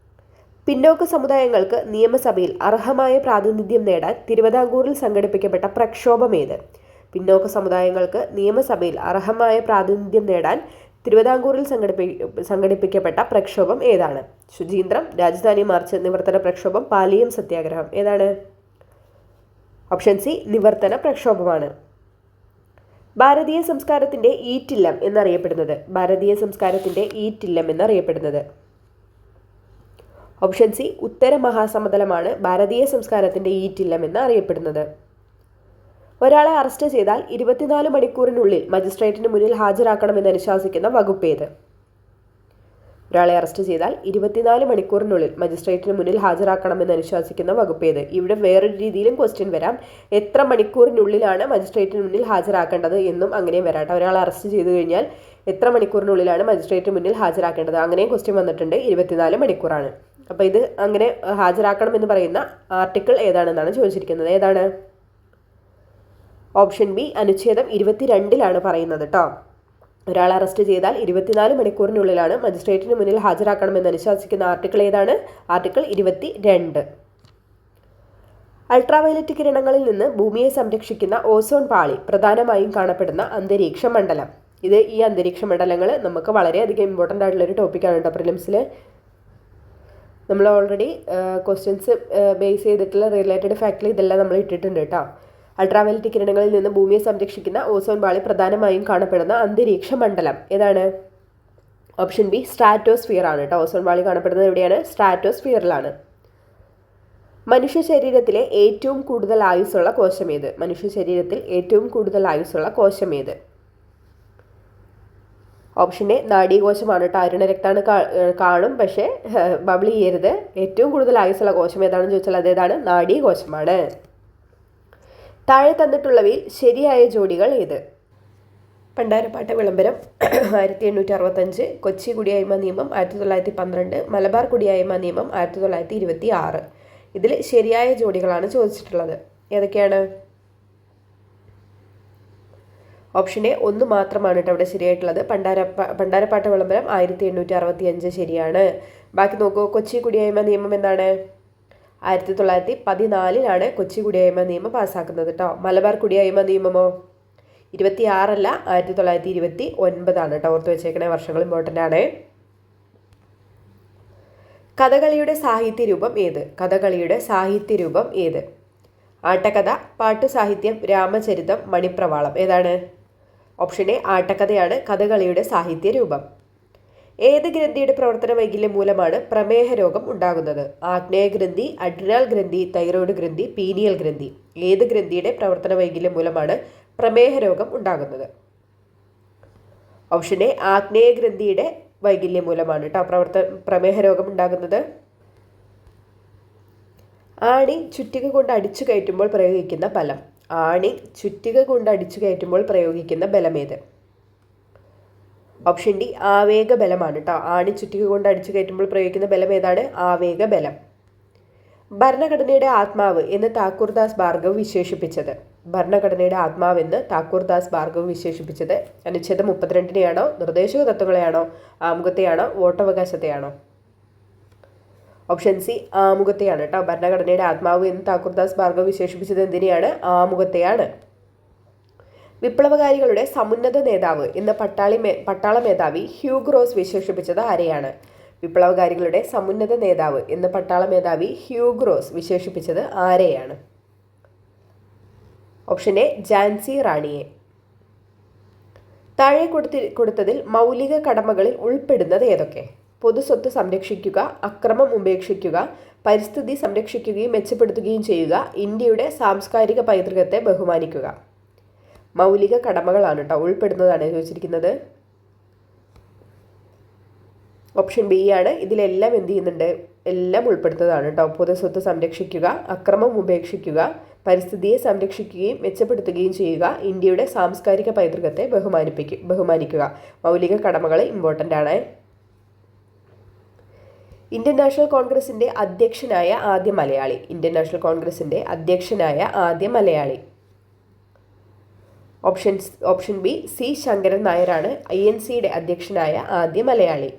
പിന്നോക്ക സമുദായങ്ങൾക്ക് നിയമസഭയിൽ അർഹമായ പ്രാതിനിധ്യം നേടാൻ തിരുവിതാംകൂറിൽ സംഘടിപ്പിക്കപ്പെട്ട പ്രക്ഷോഭം ഏത്? പിന്നോക്ക സമുദായങ്ങൾക്ക് നിയമസഭയിൽ അർഹമായ പ്രാതിനിധ്യം നേടാൻ തിരുവിതാംകൂറിൽ സംഘടിപ്പിക്കപ്പെട്ട പ്രക്ഷോഭം ഏതാണ്? ശുചീന്ദ്രം, രാജധാനി മാർച്ച്, നിവർത്തന പ്രക്ഷോഭം, പാലിയം സത്യാഗ്രഹം. ഏതാണ്? ഓപ്ഷൻ സി നിവർത്തന പ്രക്ഷോഭമാണ്. ഭാരതീയ സംസ്കാരത്തിന്റെ ഈറ്റില്ലം എന്നറിയപ്പെടുന്നത്? ഭാരതീയ സംസ്കാരത്തിന്റെ ഈറ്റില്ലം എന്നറിയപ്പെടുന്നത് ഓപ്ഷൻ സി ഉത്തര മഹാസമതലമാണ് ഭാരതീയ സംസ്കാരത്തിന്റെ ഈറ്റില്ലം എന്ന് അറിയപ്പെടുന്നത്. ഒരാളെ അറസ്റ്റ് ചെയ്താൽ 24 മണിക്കൂറിനുള്ളിൽ മജിസ്ട്രേറ്റിന് മുന്നിൽ ഹാജരാക്കണമെന്ന് അനുശാസിക്കുന്ന വകുപ്പ് ഏത്? ഒരാളെ അറസ്റ്റ് ചെയ്താൽ 24 മണിക്കൂറിനുള്ളിൽ മജിസ്ട്രേറ്റിന് മുന്നിൽ ഹാജരാക്കണമെന്ന് അനുശാസിക്കുന്ന വകുപ്പ് ഏത്? ഇവിടെ വേറൊരു രീതിയിലും ക്വസ്റ്റ്യൻ വരാം. എത്ര മണിക്കൂറിനുള്ളിലാണ് മജിസ്ട്രേറ്റിന് മുന്നിൽ ഹാജരാക്കേണ്ടത് എന്നും അങ്ങനെയും വരാട്ടെ. ഒരാളെ അറസ്റ്റ് ചെയ്തു കഴിഞ്ഞാൽ എത്ര മണിക്കൂറിനുള്ളിലാണ് മജിസ്ട്രേറ്റിന് മുന്നിൽ ഹാജരാക്കേണ്ടത്? അങ്ങനെയും ക്വസ്റ്റ്യൻ വന്നിട്ടുണ്ട്. 24 മണിക്കൂറാണ്. അപ്പോൾ ഇത് അങ്ങനെ ഹാജരാക്കണമെന്ന് പറയുന്ന ആർട്ടിക്കിൾ ഏതാണെന്നാണ് ചോദിച്ചിരിക്കുന്നത്. ഏതാണ്? ഓപ്ഷൻ ബി അനുച്ഛേദം 22 പറയുന്നത് കേട്ടോ. ഒരാൾ അറസ്റ്റ് ചെയ്താൽ 24 മണിക്കൂറിനുള്ളിലാണ് മജിസ്ട്രേറ്റിന് മുന്നിൽ ഹാജരാക്കണമെന്ന് അനുശാസിക്കുന്ന ആർട്ടിക്കിൾ ഏതാണ്? ആർട്ടിക്കിൾ 22. അൾട്രാവയലറ്റ് കിരണങ്ങളിൽ നിന്ന് ഭൂമിയെ സംരക്ഷിക്കുന്ന ഓസോൺ പാളി പ്രധാനമായും കാണപ്പെടുന്ന അന്തരീക്ഷ മണ്ഡലം. ഈ അന്തരീക്ഷ മണ്ഡലങ്ങൾ നമുക്ക് വളരെയധികം ഇമ്പോർട്ടൻ്റ് ആയിട്ടുള്ളൊരു ടോപ്പിക്കാണ് കേട്ടോ. പ്രിലിംസിൽ നമ്മൾ ഓൾറെഡി ക്വസ്റ്റ്യൻസ് ബേസ് ചെയ്തിട്ടുള്ള റിലേറ്റഡ് ഫാക്ടിൽ ഇതെല്ലാം നമ്മൾ ഇട്ടിട്ടുണ്ട് കേട്ടോ. അൾട്രാവയലറ്റ് കിരണങ്ങളിൽ നിന്ന് ഭൂമിയെ സംരക്ഷിക്കുന്ന ഓസോൺ പാളി പ്രധാനമായും കാണപ്പെടുന്ന അന്തരീക്ഷ മണ്ഡലം ഏതാണ്? ഓപ്ഷൻ ബി സ്ട്രാറ്റോസ്ഫിയർ ആണ് കേട്ടോ. ഓസോൺ പാളി കാണപ്പെടുന്നത് എവിടെയാണ്? സ്ട്രാറ്റോസ്ഫിയറിലാണ്. മനുഷ്യ ശരീരത്തിലെ ഏറ്റവും കൂടുതൽ ആയുസ്സുള്ള കോശം ഏത്? മനുഷ്യ ശരീരത്തിൽ ഏറ്റവും കൂടുതൽ ആയുസ്സുള്ള കോശം ഏത്? ഓപ്ഷൻ എ നാഡീകോശമാണ് കേട്ടോ. അരുണ രക്താണ് കാണും, പക്ഷേ ബബിൾ ചെയ്യരുത്. ഏറ്റവും കൂടുതൽ ആയുസ്സുള്ള കോശം ഏതാണെന്ന് ചോദിച്ചാൽ അതേതാണ്? നാഡീകോശമാണ്. താഴെ തന്നിട്ടുള്ളവയിൽ ശരിയായ ജോഡികൾ ഏത്? പണ്ടാരപ്പാട്ട വിളംബരം 1865, കൊച്ചി കുടിയായ്മ നിയമം 1912, മലബാർ കുടിയായ്മ നിയമം 1926. ഇതിൽ ശരിയായ ജോഡികളാണ് ചോദിച്ചിട്ടുള്ളത്. ഏതൊക്കെയാണ്? ഓപ്ഷൻ എ 1 മാത്രമാണ് കേട്ടോ അവിടെ ശരിയായിട്ടുള്ളത്. പണ്ടാരപ്പാട്ട വിളംബരം 1865 ശരിയാണ്. ബാക്കി നോക്കൂ. കൊച്ചി കുടിയായ്മ നിയമം എന്താണ്? 1914 കൊച്ചി കുടിയായ്മ നിയമം പാസ്സാക്കുന്നത് കേട്ടോ. മലബാർ കുടിയായ്മ നിയമമോ 26 1929 കേട്ടോ. ഓർത്ത് വെച്ചേക്കണേ, വർഷങ്ങൾ ഇമ്പോർട്ടൻ്റ് ആണ്. കഥകളിയുടെ സാഹിത്യരൂപം ഏത്? കഥകളിയുടെ സാഹിത്യരൂപം ഏത്? ആട്ടക്കഥ, പാട്ടുസാഹിത്യം, രാമചരിതം, മണിപ്രവാളം. ഏതാണ്? ഓപ്ഷൻ എ ആട്ടക്കഥയാണ് കഥകളിയുടെ സാഹിത്യരൂപം. ഏത് ഗ്രന്ഥിയുടെ പ്രവർത്തന വൈകല്യം മൂലമാണ് പ്രമേഹ രോഗം ഉണ്ടാകുന്നത്? ആഗ്നേയ ഗ്രന്ഥി, അഡ്രിനൽ ഗ്രന്ഥി, തൈറോയ്ഡ് ഗ്രന്ഥി, പീനിയൽ ഗ്രന്ഥി. ഏത് ഗ്രന്ഥിയുടെ പ്രവർത്തന വൈകല്യം മൂലമാണ് പ്രമേഹ രോഗം ഉണ്ടാകുന്നത്? ഓപ്ഷൻ എ ആഗ്നേയ ഗ്രന്ഥിയുടെ വൈകല്യം മൂലമാണ് കേട്ടോ പ്രമേഹ രോഗം ഉണ്ടാകുന്നത്. ആണി ചുറ്റിക കൊണ്ട് അടിച്ചു കയറ്റുമ്പോൾ പ്രയോഗിക്കുന്ന ബലം. ആണി ചുറ്റിക കൊണ്ട് അടിച്ചു കയറ്റുമ്പോൾ പ്രയോഗിക്കുന്ന ബലമേത്? ഓപ്ഷൻ ഡി ആവേഗ ബലമാണ് കേട്ടോ. ആണി ചുറ്റിക കൊണ്ട് അടിച്ചു കയറ്റുമ്പോൾ പ്രയോഗിക്കുന്ന ബലം ഏതാണ്? ആവേഗ ബലം. ഭരണഘടനയുടെ ആത്മാവ് എന്ന് താക്കൂർദാസ് ഭാർഗവ് വിശേഷിപ്പിച്ചത്. ഭരണഘടനയുടെ ആത്മാവെന്ന് താക്കൂർദാസ് ഭാർഗവ് വിശേഷിപ്പിച്ചത് അനുച്ഛേദം 32-നെയാണോ, നിർദ്ദേശക തത്വങ്ങളെയാണോ, ആമുഖത്തെയാണോ, വോട്ടവകാശത്തെയാണോ? ഓപ്ഷൻ സി ആമുഖത്തെയാണ് കേട്ടോ. ഭരണഘടനയുടെ ആത്മാവ് എന്ന് താക്കൂർദാസ് ഭാർഗവ് വിശേഷിപ്പിച്ചത് എന്തിനെയാണ്? ആമുഖത്തെയാണ്. വിപ്ലവകാരികളുടെ സമുന്നത നേതാവ് എന്ന് പട്ടാള മേധാവി ഹ്യൂഗ് റോസ് വിശേഷിപ്പിച്ചത് ആരെയാണ്? വിപ്ലവകാരികളുടെ സമുന്നത നേതാവ് എന്ന് പട്ടാള മേധാവി ഹ്യൂഗ് റോസ് വിശേഷിപ്പിച്ചത് ആരെയാണ്? ഓപ്ഷൻ എ ഝാൻസി റാണിയെ. താഴെ കൊടുത്തതിൽ മൗലിക കടമകളിൽ ഉൾപ്പെടുന്നത് ഏതൊക്കെ? പൊതുസ്വത്ത് സംരക്ഷിക്കുക, അക്രമം ഉപേക്ഷിക്കുക, പരിസ്ഥിതി സംരക്ഷിക്കുകയും മെച്ചപ്പെടുത്തുകയും ചെയ്യുക, ഇന്ത്യയുടെ സാംസ്കാരിക പൈതൃകത്തെ ബഹുമാനിക്കുക. മൗലിക കടമകളാണ് കേട്ടോ, ഉൾപ്പെടുന്നതാണ് ചോദിച്ചിരിക്കുന്നത്. ഓപ്ഷൻ ബി ആണ്. ഇതിലെല്ലാം എന്ത് ചെയ്യുന്നുണ്ട്? എല്ലാം ഉൾപ്പെടുത്തതാണ് കേട്ടോ. പൊതുസ്വത്ത് സംരക്ഷിക്കുക, അക്രമം ഉപേക്ഷിക്കുക, പരിസ്ഥിതിയെ സംരക്ഷിക്കുകയും മെച്ചപ്പെടുത്തുകയും ചെയ്യുക, ഇന്ത്യയുടെ സാംസ്കാരിക പൈതൃകത്തെ ബഹുമാനിക്കുക. മൗലിക കടമകൾ ഇമ്പോർട്ടൻ്റ് ആണ്. ഇന്ത്യൻ നാഷണൽ കോൺഗ്രസിൻ്റെ അധ്യക്ഷനായ ആദ്യ മലയാളി. ഇന്ത്യൻ നാഷണൽ കോൺഗ്രസിൻ്റെ അധ്യക്ഷനായ ആദ്യ Malayali. Option B C Sankaran നായരാണ് INCയുടെ അധ്യക്ഷനായ ആദ്യ മലയാളി.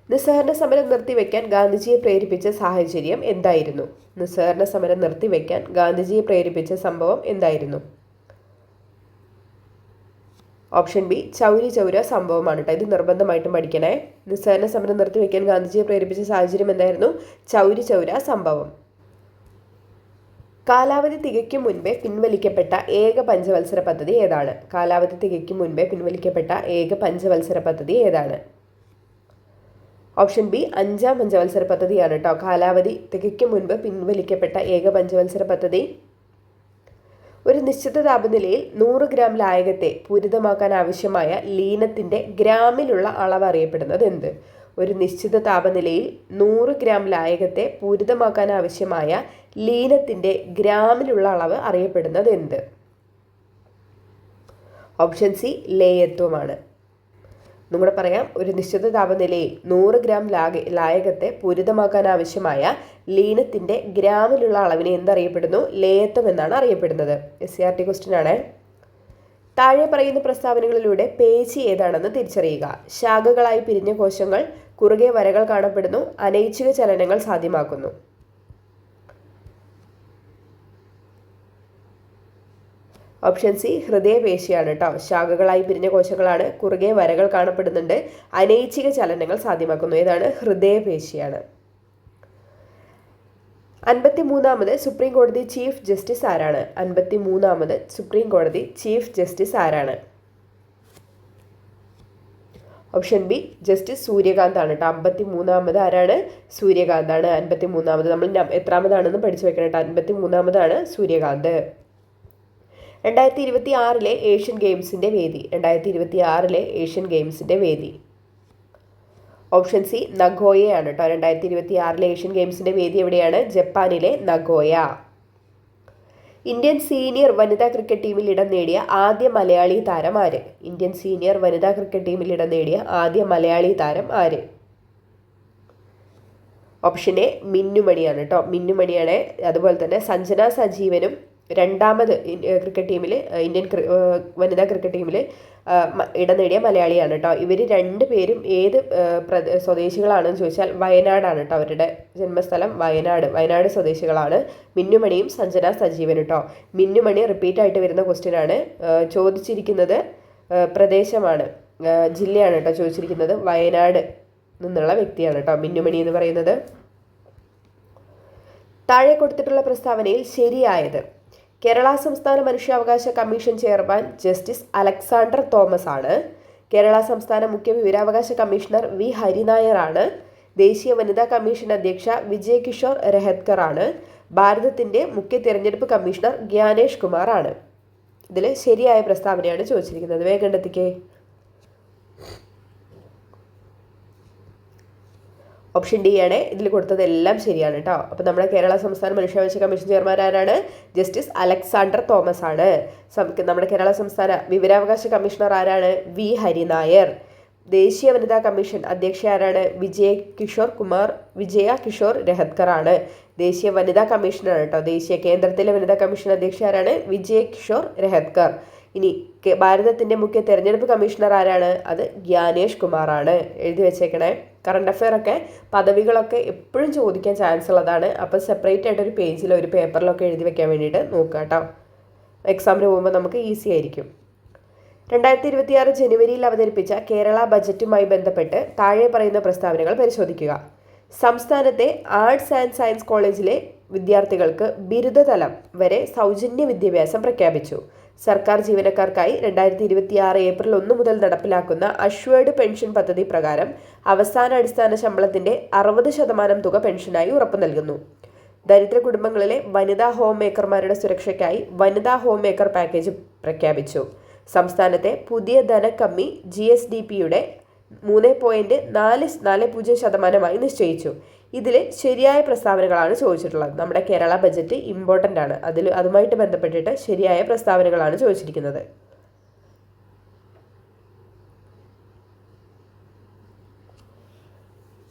നിസ്സഹരണ സമരം നിർത്തിവെക്കാൻ ഗാന്ധിജിയെ പ്രേരിപ്പിച്ച സാഹചര്യം എന്തായിരുന്നു? നിസ്സഹരണ സമരം നിർത്തിവെക്കാൻ ഗാന്ധിജിയെ പ്രേരിപ്പിച്ച സംഭവം എന്തായിരുന്നു? ഓപ്ഷൻ ബി ചൗരി ചൗര സംഭവമാണ് കേട്ടോ. ഇത് നിർബന്ധമായിട്ടും പഠിക്കണേ. നിസ്സഹരണ സമരം നിർത്തിവെക്കാൻ ഗാന്ധിജിയെ പ്രേരിപ്പിച്ച സാഹചര്യം എന്തായിരുന്നു? ചൗരി ചൗര സംഭവം. കാലാവധി തികയ്ക്കും മുൻപേ പിൻവലിക്കപ്പെട്ട ഏക പഞ്ചവത്സര പദ്ധതി ഏതാണ്? കാലാവധി തികയ്ക്കും മുൻപേ പിൻവലിക്കപ്പെട്ട ഏക പഞ്ചവത്സര പദ്ധതി ഏതാണ്? ഓപ്ഷൻ ബി 5ാം പഞ്ചവത്സര പദ്ധതിയാണ് കേട്ടോ. കാലാവധി തികയ്ക്കും മുൻപ് പിൻവലിക്കപ്പെട്ട ഏക പഞ്ചവത്സര പദ്ധതി. ഒരു നിശ്ചിത താപനിലയിൽ 100 ഗ്രാം ലായകത്തെ പൂരിതമാക്കാൻ ആവശ്യമായ ലീനത്തിൻ്റെ ഗ്രാമിലുള്ള അളവ് അറിയപ്പെടുന്നത് എന്ത്? ഒരു നിശ്ചിത താപനിലയിൽ 100 ഗ്രാം ലായകത്തെ പൂരിതമാക്കാൻ ആവശ്യമായ ലീനത്തിൻ്റെ ഗ്രാമിലുള്ള അളവ് അറിയപ്പെടുന്നത് എന്ത്? ഓപ്ഷൻ സി ലേയത്വമാണ്. ഒന്നുകൂടെ പറയാം. ഒരു നിശ്ചിത താപനിലയിൽ 100 ഗ്രാം ലായകത്തെ പൂരിതമാക്കാൻ ആവശ്യമായ ലീനത്തിൻ്റെ ഗ്രാമിലുള്ള അളവിനെ എന്തറിയപ്പെടുന്നു? ലേയത്വം എന്നാണ് അറിയപ്പെടുന്നത്. SCRT ക്വസ്റ്റ്യൻ ആണ്. താഴെ പറയുന്ന പ്രസ്താവനകളിലൂടെ പേശി ഏതാണെന്ന് തിരിച്ചറിയുക. ശാഖകളായി പിരിഞ്ഞ കോശങ്ങൾ, കുറുകെ വരകൾ കാണപ്പെടുന്നു, അനൈച്ഛിക ചലനങ്ങൾ സാധ്യമാക്കുന്നു. ഓപ്ഷൻ സി ഹൃദയപേശിയാണ് കേട്ടോ. ശാഖകളായി പിരിഞ്ഞ കോശങ്ങളാണ്, കുറുകെ വരകൾ കാണപ്പെടുന്നുണ്ട്, അനൈച്ഛിക ചലനങ്ങൾ സാധ്യമാക്കുന്നു. ഏതാണ്? ഹൃദയപേശിയാണ്. 53ാമത് സുപ്രീം കോടതി ചീഫ് ജസ്റ്റിസ് ആരാണ്? 53ാമത് സുപ്രീം കോടതി ചീഫ് ജസ്റ്റിസ് ആരാണ്? ഓപ്ഷൻ ബി ജസ്റ്റിസ് സൂര്യകാന്ത് ആണ് കേട്ടോ. 53ാമത് ആരാണ്? സൂര്യകാന്താണ്. 53ാമത് നമ്മൾ എത്രാമതാണെന്ന് പഠിച്ചു വെക്കണം കേട്ടോ. 53ാമതാണ് സൂര്യകാന്ത്. 2026 ഏഷ്യൻ ഗെയിംസിൻ്റെ വേദി. 2026 ഏഷ്യൻ ഗെയിംസിൻ്റെ വേദി. ഓപ്ഷൻ സി നഗോയയാണ് കേട്ടോ. 2026 ഏഷ്യൻ ഗെയിംസിൻ്റെ വേദി എവിടെയാണ്? ജപ്പാനിലെ നഗോയ. ഇന്ത്യൻ സീനിയർ വനിതാ ക്രിക്കറ്റ് ടീമിൽ ഇടം നേടിയ ആദ്യ മലയാളി താരം ആര്? ഇന്ത്യൻ സീനിയർ വനിതാ ക്രിക്കറ്റ് ടീമിൽ ഇടം നേടിയ ആദ്യ മലയാളി താരം ആര്? ഓപ്ഷൻ എ മിന്നുമണിയാണ് കേട്ടോ. മിന്നുമണിയാണ്. അതുപോലെ തന്നെ സഞ്ജന സജീവനും രണ്ടാമത് ക്രിക്കറ്റ് ടീമിൽ, ഇന്ത്യൻ വനിതാ ക്രിക്കറ്റ് ടീമിൽ ഇടം നേടിയ മലയാളിയാണ് കേട്ടോ. ഇവർ രണ്ടുപേരും ഏത് സ്വദേശികളാണെന്ന് ചോദിച്ചാൽ വയനാടാണ് കേട്ടോ. അവരുടെ ജന്മസ്ഥലം വയനാട് സ്വദേശികളാണ് മിന്നുമണിയും സഞ്ജന സജീവനും കേട്ടോ. മിന്നുമണി റിപ്പീറ്റായിട്ട് വരുന്ന ക്വസ്റ്റ്യനാണ്. ചോദിച്ചിരിക്കുന്നത് പ്രദേശമാണ്, ജില്ലയാണ് കേട്ടോ ചോദിച്ചിരിക്കുന്നത്. വയനാട് നിന്നുള്ള വ്യക്തിയാണ് കേട്ടോ മിന്നുമണി എന്ന് പറയുന്നത്. താഴെ കൊടുത്തിട്ടുള്ള പ്രസ്താവനയിൽ ശരിയായത്. കേരള സംസ്ഥാന മനുഷ്യാവകാശ commission chairman justice Alexander Thomas ആണ്. കേരള സംസ്ഥാന മുഖ്യ വിവരാവകാശ കമ്മീഷണർ വി ഹരിനായർ ആണ്. ദേശീയ വനിതാ കമ്മീഷൻ അധ്യക്ഷ വിജയ് കിഷോർ രഹത്കർ ആണ്. ഭാരതത്തിൻ്റെ മുഖ്യ തിരഞ്ഞെടുപ്പ് കമ്മീഷണർ ഗ്യാനേഷ് കുമാർ ആണ്. ഇതിൽ ശരിയായ പ്രസ്താവനയാണ് ചോദിച്ചിരിക്കുന്നത്. വേഗം കണ്ടെത്തിക്കേ. ഓപ്ഷൻ ഡി ആണ് ഇതിൽ കൊടുത്തതെല്ലാം ശരിയാണ് കേട്ടോ. അപ്പോൾ നമ്മുടെ കേരള സംസ്ഥാന മനുഷ്യാവകാശ കമ്മീഷൻ ചെയർമാൻ ആരാണ്? ജസ്റ്റിസ് അലക്സാണ്ടർ തോമസ് ആണ്. നമ്മുടെ കേരള സംസ്ഥാന വിവരാവകാശ കമ്മീഷണർ ആരാണ്? വി ഹരിനായർ. ദേശീയ വനിതാ കമ്മീഷൻ അധ്യക്ഷ ആരാണ്? വിജയ കിഷോർ രഹത്കർ ആണ്. ദേശീയ വനിതാ കമ്മീഷനാണ് കേട്ടോ. ദേശീയ കേന്ദ്രത്തിലെ വനിതാ കമ്മീഷൻ അധ്യക്ഷ ആരാണ്? വിജയ് കിഷോർ രഹത്കർ. ഇനി ഭാരതത്തിന്റെ മുഖ്യ തെരഞ്ഞെടുപ്പ് കമ്മീഷണർ ആരാണ്? അത് ജ്ഞാനേഷ് കുമാർ ആണ്. എഴുതി വെച്ചേക്കണേ. കറണ്ട് അഫെയർ ഒക്കെ പദവികളൊക്കെ എപ്പോഴും ചോദിക്കാൻ ചാൻസ് ഉള്ളതാണ്. അപ്പോൾ സെപ്പറേറ്റ് ആയിട്ട് ഒരു പേജിലോ ഒരു പേപ്പറിലൊക്കെ എഴുതി വെക്കാൻ വേണ്ടിയിട്ട് നോക്കുക കേട്ടോ. എക്സാമിന് പോകുമ്പോൾ നമുക്ക് ഈസി ആയിരിക്കും. 2026 ജനുവരിയിൽ അവതരിപ്പിച്ച കേരള ബജറ്റുമായി ബന്ധപ്പെട്ട് താഴെ പറയുന്ന പ്രസ്താവനകൾ പരിശോധിക്കുക. സംസ്ഥാനത്തെ ആർട്സ് ആൻഡ് സയൻസ് കോളേജിലെ വിദ്യാർത്ഥികൾക്ക് ബിരുദതലം വരെ സൗജന്യ വിദ്യാഭ്യാസം പ്രഖ്യാപിച്ചു. സർക്കാർ ജീവനക്കാർക്കായി 2026 ഏപ്രിൽ 1 മുതൽ നടപ്പിലാക്കുന്ന അഷ്വേർഡ് പെൻഷൻ പദ്ധതി പ്രകാരം അവസാന അടിസ്ഥാന ശമ്പളത്തിന്റെ 60% തുക പെൻഷനായി ഉറപ്പു നൽകുന്നു. ദരിദ്ര കുടുംബങ്ങളിലെ വനിതാ ഹോം മേക്കർമാരുടെ സുരക്ഷയ്ക്കായി വനിതാ ഹോം മേക്കർ പാക്കേജ് പ്രഖ്യാപിച്ചു. സംസ്ഥാനത്തെ പുതിയ ധനക്കമ്മി GSDPയുടെ 3.40% നിശ്ചയിച്ചു. ഇതിൽ ശരിയായ പ്രസ്താവനകളാണ് ചോദിച്ചിട്ടുള്ളത്. നമ്മുടെ കേരള ബജറ്റ് ഇമ്പോർട്ടൻ്റ് ആണ്. അതുമായിട്ട് ബന്ധപ്പെട്ടിട്ട് ശരിയായ പ്രസ്താവനകളാണ് ചോദിച്ചിരിക്കുന്നത്.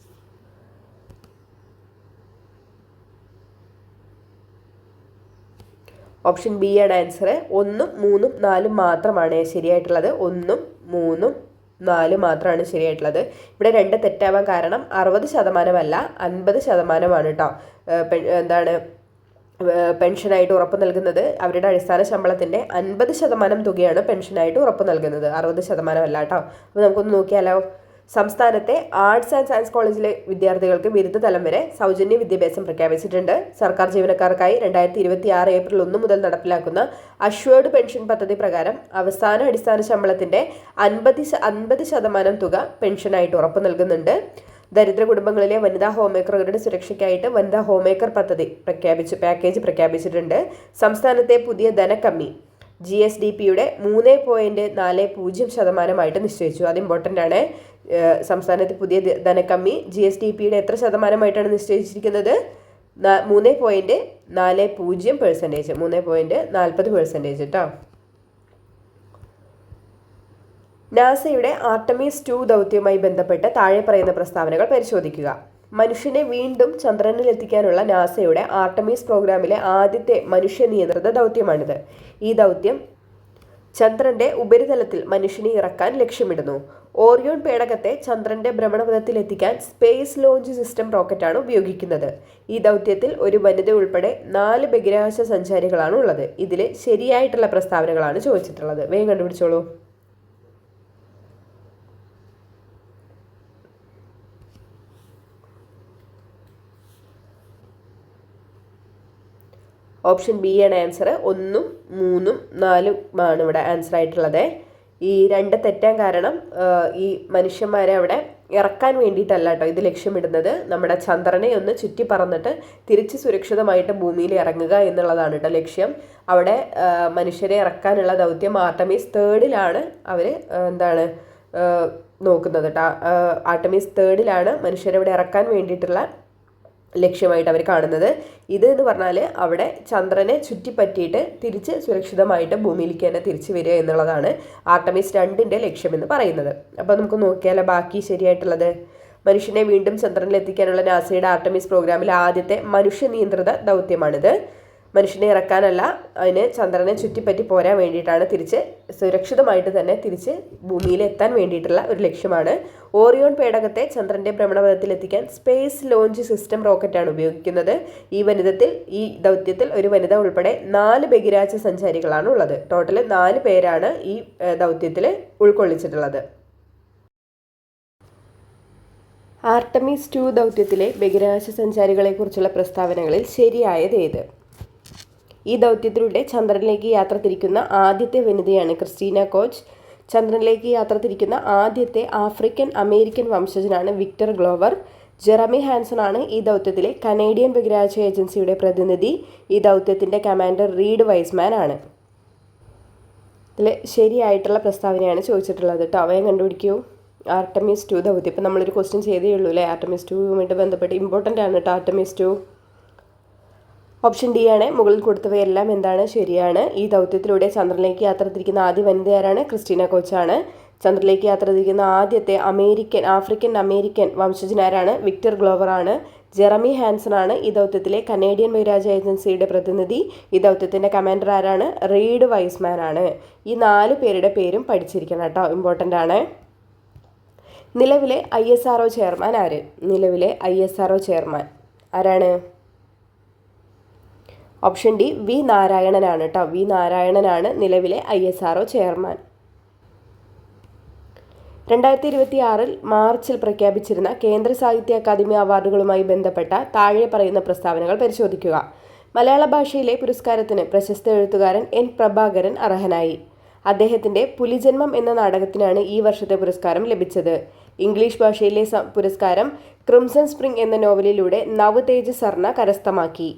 ഓപ്ഷൻ ബി ആണ് ആൻസർ. 1, 3, 4 മാത്രമാണ് ശരിയായിട്ടുള്ളത്. 1, 3, 4 മാത്രമാണ് ശരിയായിട്ടുള്ളത്. ഇവിടെ 2 തെറ്റാവാൻ കാരണം 60% 50% കേട്ടോ. എന്താണ് പെൻഷനായിട്ട് ഉറപ്പ് നൽകുന്നത്? അവരുടെ അടിസ്ഥാന ശമ്പളത്തിൻ്റെ 50% തുകയാണ് പെൻഷനായിട്ട് ഉറപ്പ് നൽകുന്നത്, 60% അല്ല കേട്ടോ. അപ്പോൾ നമുക്കൊന്ന് നോക്കിയാലോ. സംസ്ഥാനത്തെ ആർട്സ് ആൻഡ് സയൻസ് കോളേജിലെ വിദ്യാർത്ഥികൾക്ക് ബിരുദതലം വരെ സൗജന്യ വിദ്യാഭ്യാസം പ്രഖ്യാപിച്ചിട്ടുണ്ട്. സർക്കാർ ജീവനക്കാർക്കായി 2026 ഏപ്രിൽ 1 മുതൽ നടപ്പിലാക്കുന്ന അഷ്വേർഡ് പെൻഷൻ പദ്ധതി പ്രകാരം അവസാന അടിസ്ഥാന ശമ്പളത്തിൻ്റെ 50% തുക പെൻഷനായിട്ട് ഉറപ്പു നൽകുന്നുണ്ട്. ദരിദ്ര കുടുംബങ്ങളിലെ വനിതാ ഹോംമേക്കറുകളുടെ സുരക്ഷയ്ക്കായിട്ട് വനിതാ ഹോംമേക്കർ പദ്ധതി പാക്കേജ് പ്രഖ്യാപിച്ചിട്ടുണ്ട്. സംസ്ഥാനത്തെ പുതിയ ധനക്കമ്മി GSDPയുടെ 3.40% നിശ്ചയിച്ചു. അത് ഇമ്പോർട്ടൻ്റ് ആണ്. സംസ്ഥാനത്തെ പുതിയ ധനക്കമ്മി GSDPയുടെ എത്ര ശതമാനമായിട്ടാണ് നിശ്ചയിച്ചിരിക്കുന്നത്? 3.40%, 3.40% കേട്ടോ. നാസയുടെ ആർട്ടമീസ് 2 ദൗത്യവുമായി ബന്ധപ്പെട്ട് താഴെ പറയുന്ന പ്രസ്താവനകൾ പരിശോധിക്കുക. മനുഷ്യനെ വീണ്ടും ചന്ദ്രനിലെത്തിക്കാനുള്ള നാസയുടെ ആർട്ടമീസ് പ്രോഗ്രാമിലെ ആദ്യത്തെ മനുഷ്യനിയന്ത്രിത ദൗത്യമാണിത്. ഈ ദൗത്യം ചന്ദ്രന്റെ ഉപരിതലത്തിൽ മനുഷ്യനെ ഇറക്കാൻ ലക്ഷ്യമിടുന്നു. ഓറിയോൺ പേടകത്തെ ചന്ദ്രന്റെ ഭ്രമണപഥത്തിലെത്തിക്കാൻ സ്പേസ് ലോഞ്ച് സിസ്റ്റം റോക്കറ്റാണ് ഉപയോഗിക്കുന്നത്. ഈ ദൗത്യത്തിൽ ഒരു വനിത ഉൾപ്പെടെ 4 ബഹിരാകാശ സഞ്ചാരികളാണ് ഉള്ളത്. ഇതിൽ ശരിയായിട്ടുള്ള പ്രസ്താവനകളാണ് ചോദിച്ചിട്ടുള്ളത്. വേഗം കണ്ടുപിടിച്ചോളൂ. ഓപ്ഷൻ ബി ആണ് ആൻസർ. 1, 3, 4 ആണ് ഇവിടെ ആൻസർ ആയിട്ടുള്ളത്. ഈ 2 തെറ്റാൻ കാരണം ഈ മനുഷ്യന്മാരെ അവിടെ ഇറക്കാൻ വേണ്ടിയിട്ടല്ല കേട്ടോ ഇത് ലക്ഷ്യമിടുന്നത്. നമ്മുടെ ചന്ദ്രനെ ഒന്ന് ചുറ്റി പറന്നിട്ട് തിരിച്ച് സുരക്ഷിതമായിട്ട് ഭൂമിയിൽ ഇറങ്ങുക എന്നുള്ളതാണ് കേട്ടോ ലക്ഷ്യം. അവിടെ മനുഷ്യരെ ഇറക്കാനുള്ള ദൗത്യം ആർട്ടമീസ് 3 അവർ നോക്കുന്നത് കേട്ടോ. ആർട്ടമീസ് 3 മനുഷ്യരെ അവിടെ ഇറക്കാൻ വേണ്ടിയിട്ടുള്ള ലക്ഷ്യമായിട്ട് അവർ കാണുന്നത്. ഇത് എന്ന് പറഞ്ഞാൽ അവിടെ ചന്ദ്രനെ ചുറ്റിപ്പറ്റിയിട്ട് തിരിച്ച് സുരക്ഷിതമായിട്ട് ഭൂമിയിലേക്ക് തന്നെ തിരിച്ചു വരിക എന്നുള്ളതാണ് ആർട്ടമീസ് 2 ലക്ഷ്യമെന്ന് പറയുന്നത്. അപ്പോൾ നമുക്ക് നോക്കിയാലോ ബാക്കി ശരിയായിട്ടുള്ളത്. മനുഷ്യനെ വീണ്ടും ചന്ദ്രനിലെത്തിക്കാനുള്ള നാസയുടെ ആർട്ടമീസ് പ്രോഗ്രാമിലെ ആദ്യത്തെ മനുഷ്യ നിയന്ത്രിത ദൗത്യമാണിത്. മനുഷ്യനെ ഇറക്കാനല്ല, അതിന് ചന്ദ്രനെ ചുറ്റിപ്പറ്റി പോരാൻ വേണ്ടിയിട്ടാണ്, തിരിച്ച് സുരക്ഷിതമായിട്ട് തന്നെ തിരിച്ച് ഭൂമിയിൽ എത്താൻ വേണ്ടിയിട്ടുള്ള ഒരു ലക്ഷ്യമാണ്. ഓറിയോൺ പേടകത്തെ ചന്ദ്രൻ്റെ ഭ്രമണപഥത്തിലെത്തിക്കാൻ സ്പേസ് ലോഞ്ച് സിസ്റ്റം റോക്കറ്റാണ് ഉപയോഗിക്കുന്നത്. ഈ ദൗത്യത്തിൽ ഒരു വനിത ഉൾപ്പെടെ 4 ബഹിരാകാശ സഞ്ചാരികളാണ് ഉള്ളത്. ടോട്ടൽ 4 പേരാണ് ഈ ദൗത്യത്തിൽ ഉൾക്കൊള്ളിച്ചിട്ടുള്ളത്. ആർട്ടമീസ് 2 ദൗത്യത്തിലെ ബഹിരാകാശ സഞ്ചാരികളെക്കുറിച്ചുള്ള പ്രസ്താവനകളിൽ ശരിയായത് ഏത്? ഈ ദൗത്യത്തിലൂടെ ചന്ദ്രനിലേക്ക് യാത്ര തിരിക്കുന്ന ആദ്യത്തെ വനിതയാണ് ക്രിസ്റ്റീന കോച്ച്. ചന്ദ്രനിലേക്ക് യാത്ര തിരിക്കുന്ന ആദ്യത്തെ ആഫ്രിക്കൻ അമേരിക്കൻ വംശജനാണ് വിക്ടർ ഗ്ലോവർ. ജെറമി ഹാൻസൺ ആണ് ഈ ദൗത്യത്തിലെ കനേഡിയൻ ബഹിരാകാശ ഏജൻസിയുടെ പ്രതിനിധി. ഈ ദൗത്യത്തിൻ്റെ കമാൻഡർ റീഡ് വൈസ്മാൻ ആണ്. ഇതിൽ ശരിയായിട്ടുള്ള പ്രസ്താവനയാണ് ചോദിച്ചിട്ടുള്ളത് കേട്ടോ. അവയും കണ്ടുപിടിക്കൂ. ആർട്ടമിസ് 2 ദൗത്യം. ഇപ്പം നമ്മളൊരു ക്വസ്റ്റ്യൻ ചെയ്തേ ഉള്ളൂ അല്ലേ, ആർട്ടമിസ് 2വുമായിട്ട് ബന്ധപ്പെട്ട് ഇമ്പോർട്ടൻ്റ് ആണ് കേട്ടോ ആർട്ടമിസ് 2. ഓപ്ഷൻ ഡി ആണ്. മുകളിൽ കൊടുത്തവയെല്ലാം എന്താണ് ശരിയാണ്. ഈ ദൗത്യത്തിലൂടെ ചന്ദ്രനിലേക്ക് യാത്ര തിരിക്കുന്ന ആദ്യ വനിത ആരാണ്? ക്രിസ്റ്റീന കോച്ചാണ്. ചന്ദ്രനിലേക്ക് യാത്ര തിരിക്കുന്ന ആദ്യത്തെ ആഫ്രിക്കൻ അമേരിക്കൻ വംശജനാരാണ്? വിക്ടർ ഗ്ലോവർ ആണ്. ജെറമി ഹാൻസൺ ആണ് ഈ ദൗത്യത്തിലെ കനേഡിയൻ ബഹിരാകാശ ഏജൻസിയുടെ പ്രതിനിധി. ഈ ദൗത്യത്തിൻ്റെ കമാൻഡർ ആരാണ്? റീഡ് വൈസ്മാൻ ആണ്. ഈ 4 പേരുടെ പേരും പഠിച്ചിരിക്കണം കേട്ടോ, ഇമ്പോർട്ടൻ്റ് ആണ്. നിലവിലെ ISRO ചെയർമാൻ ആര്? നിലവിലെ ISRO ചെയർമാൻ ആരാണ്? ഓപ്ഷൻ ഡി വി നാരായണനാണ് കേട്ടോ. വി നാരായണനാണ് നിലവിലെ ISRO ചെയർമാൻ. 2026 മാർച്ചിൽ പ്രഖ്യാപിച്ചിരുന്ന കേന്ദ്ര സാഹിത്യ അക്കാദമി അവാർഡുകളുമായി ബന്ധപ്പെട്ട താഴെ പറയുന്ന പ്രസ്താവനകൾ പരിശോധിക്കുക. മലയാള ഭാഷയിലെ പുരസ്കാരത്തിന് പ്രശസ്ത എഴുത്തുകാരൻ N പ്രഭാകരൻ അർഹനായി. അദ്ദേഹത്തിൻ്റെ പുലിജന്മം എന്ന നാടകത്തിനാണ് ഈ വർഷത്തെ പുരസ്കാരം ലഭിച്ചത്. ഇംഗ്ലീഷ് ഭാഷയിലെ പുരസ്കാരം ക്രിംസൺ സ്പ്രിംഗ് എന്ന നോവലിലൂടെ നവതേജ് സർണ കരസ്ഥമാക്കി.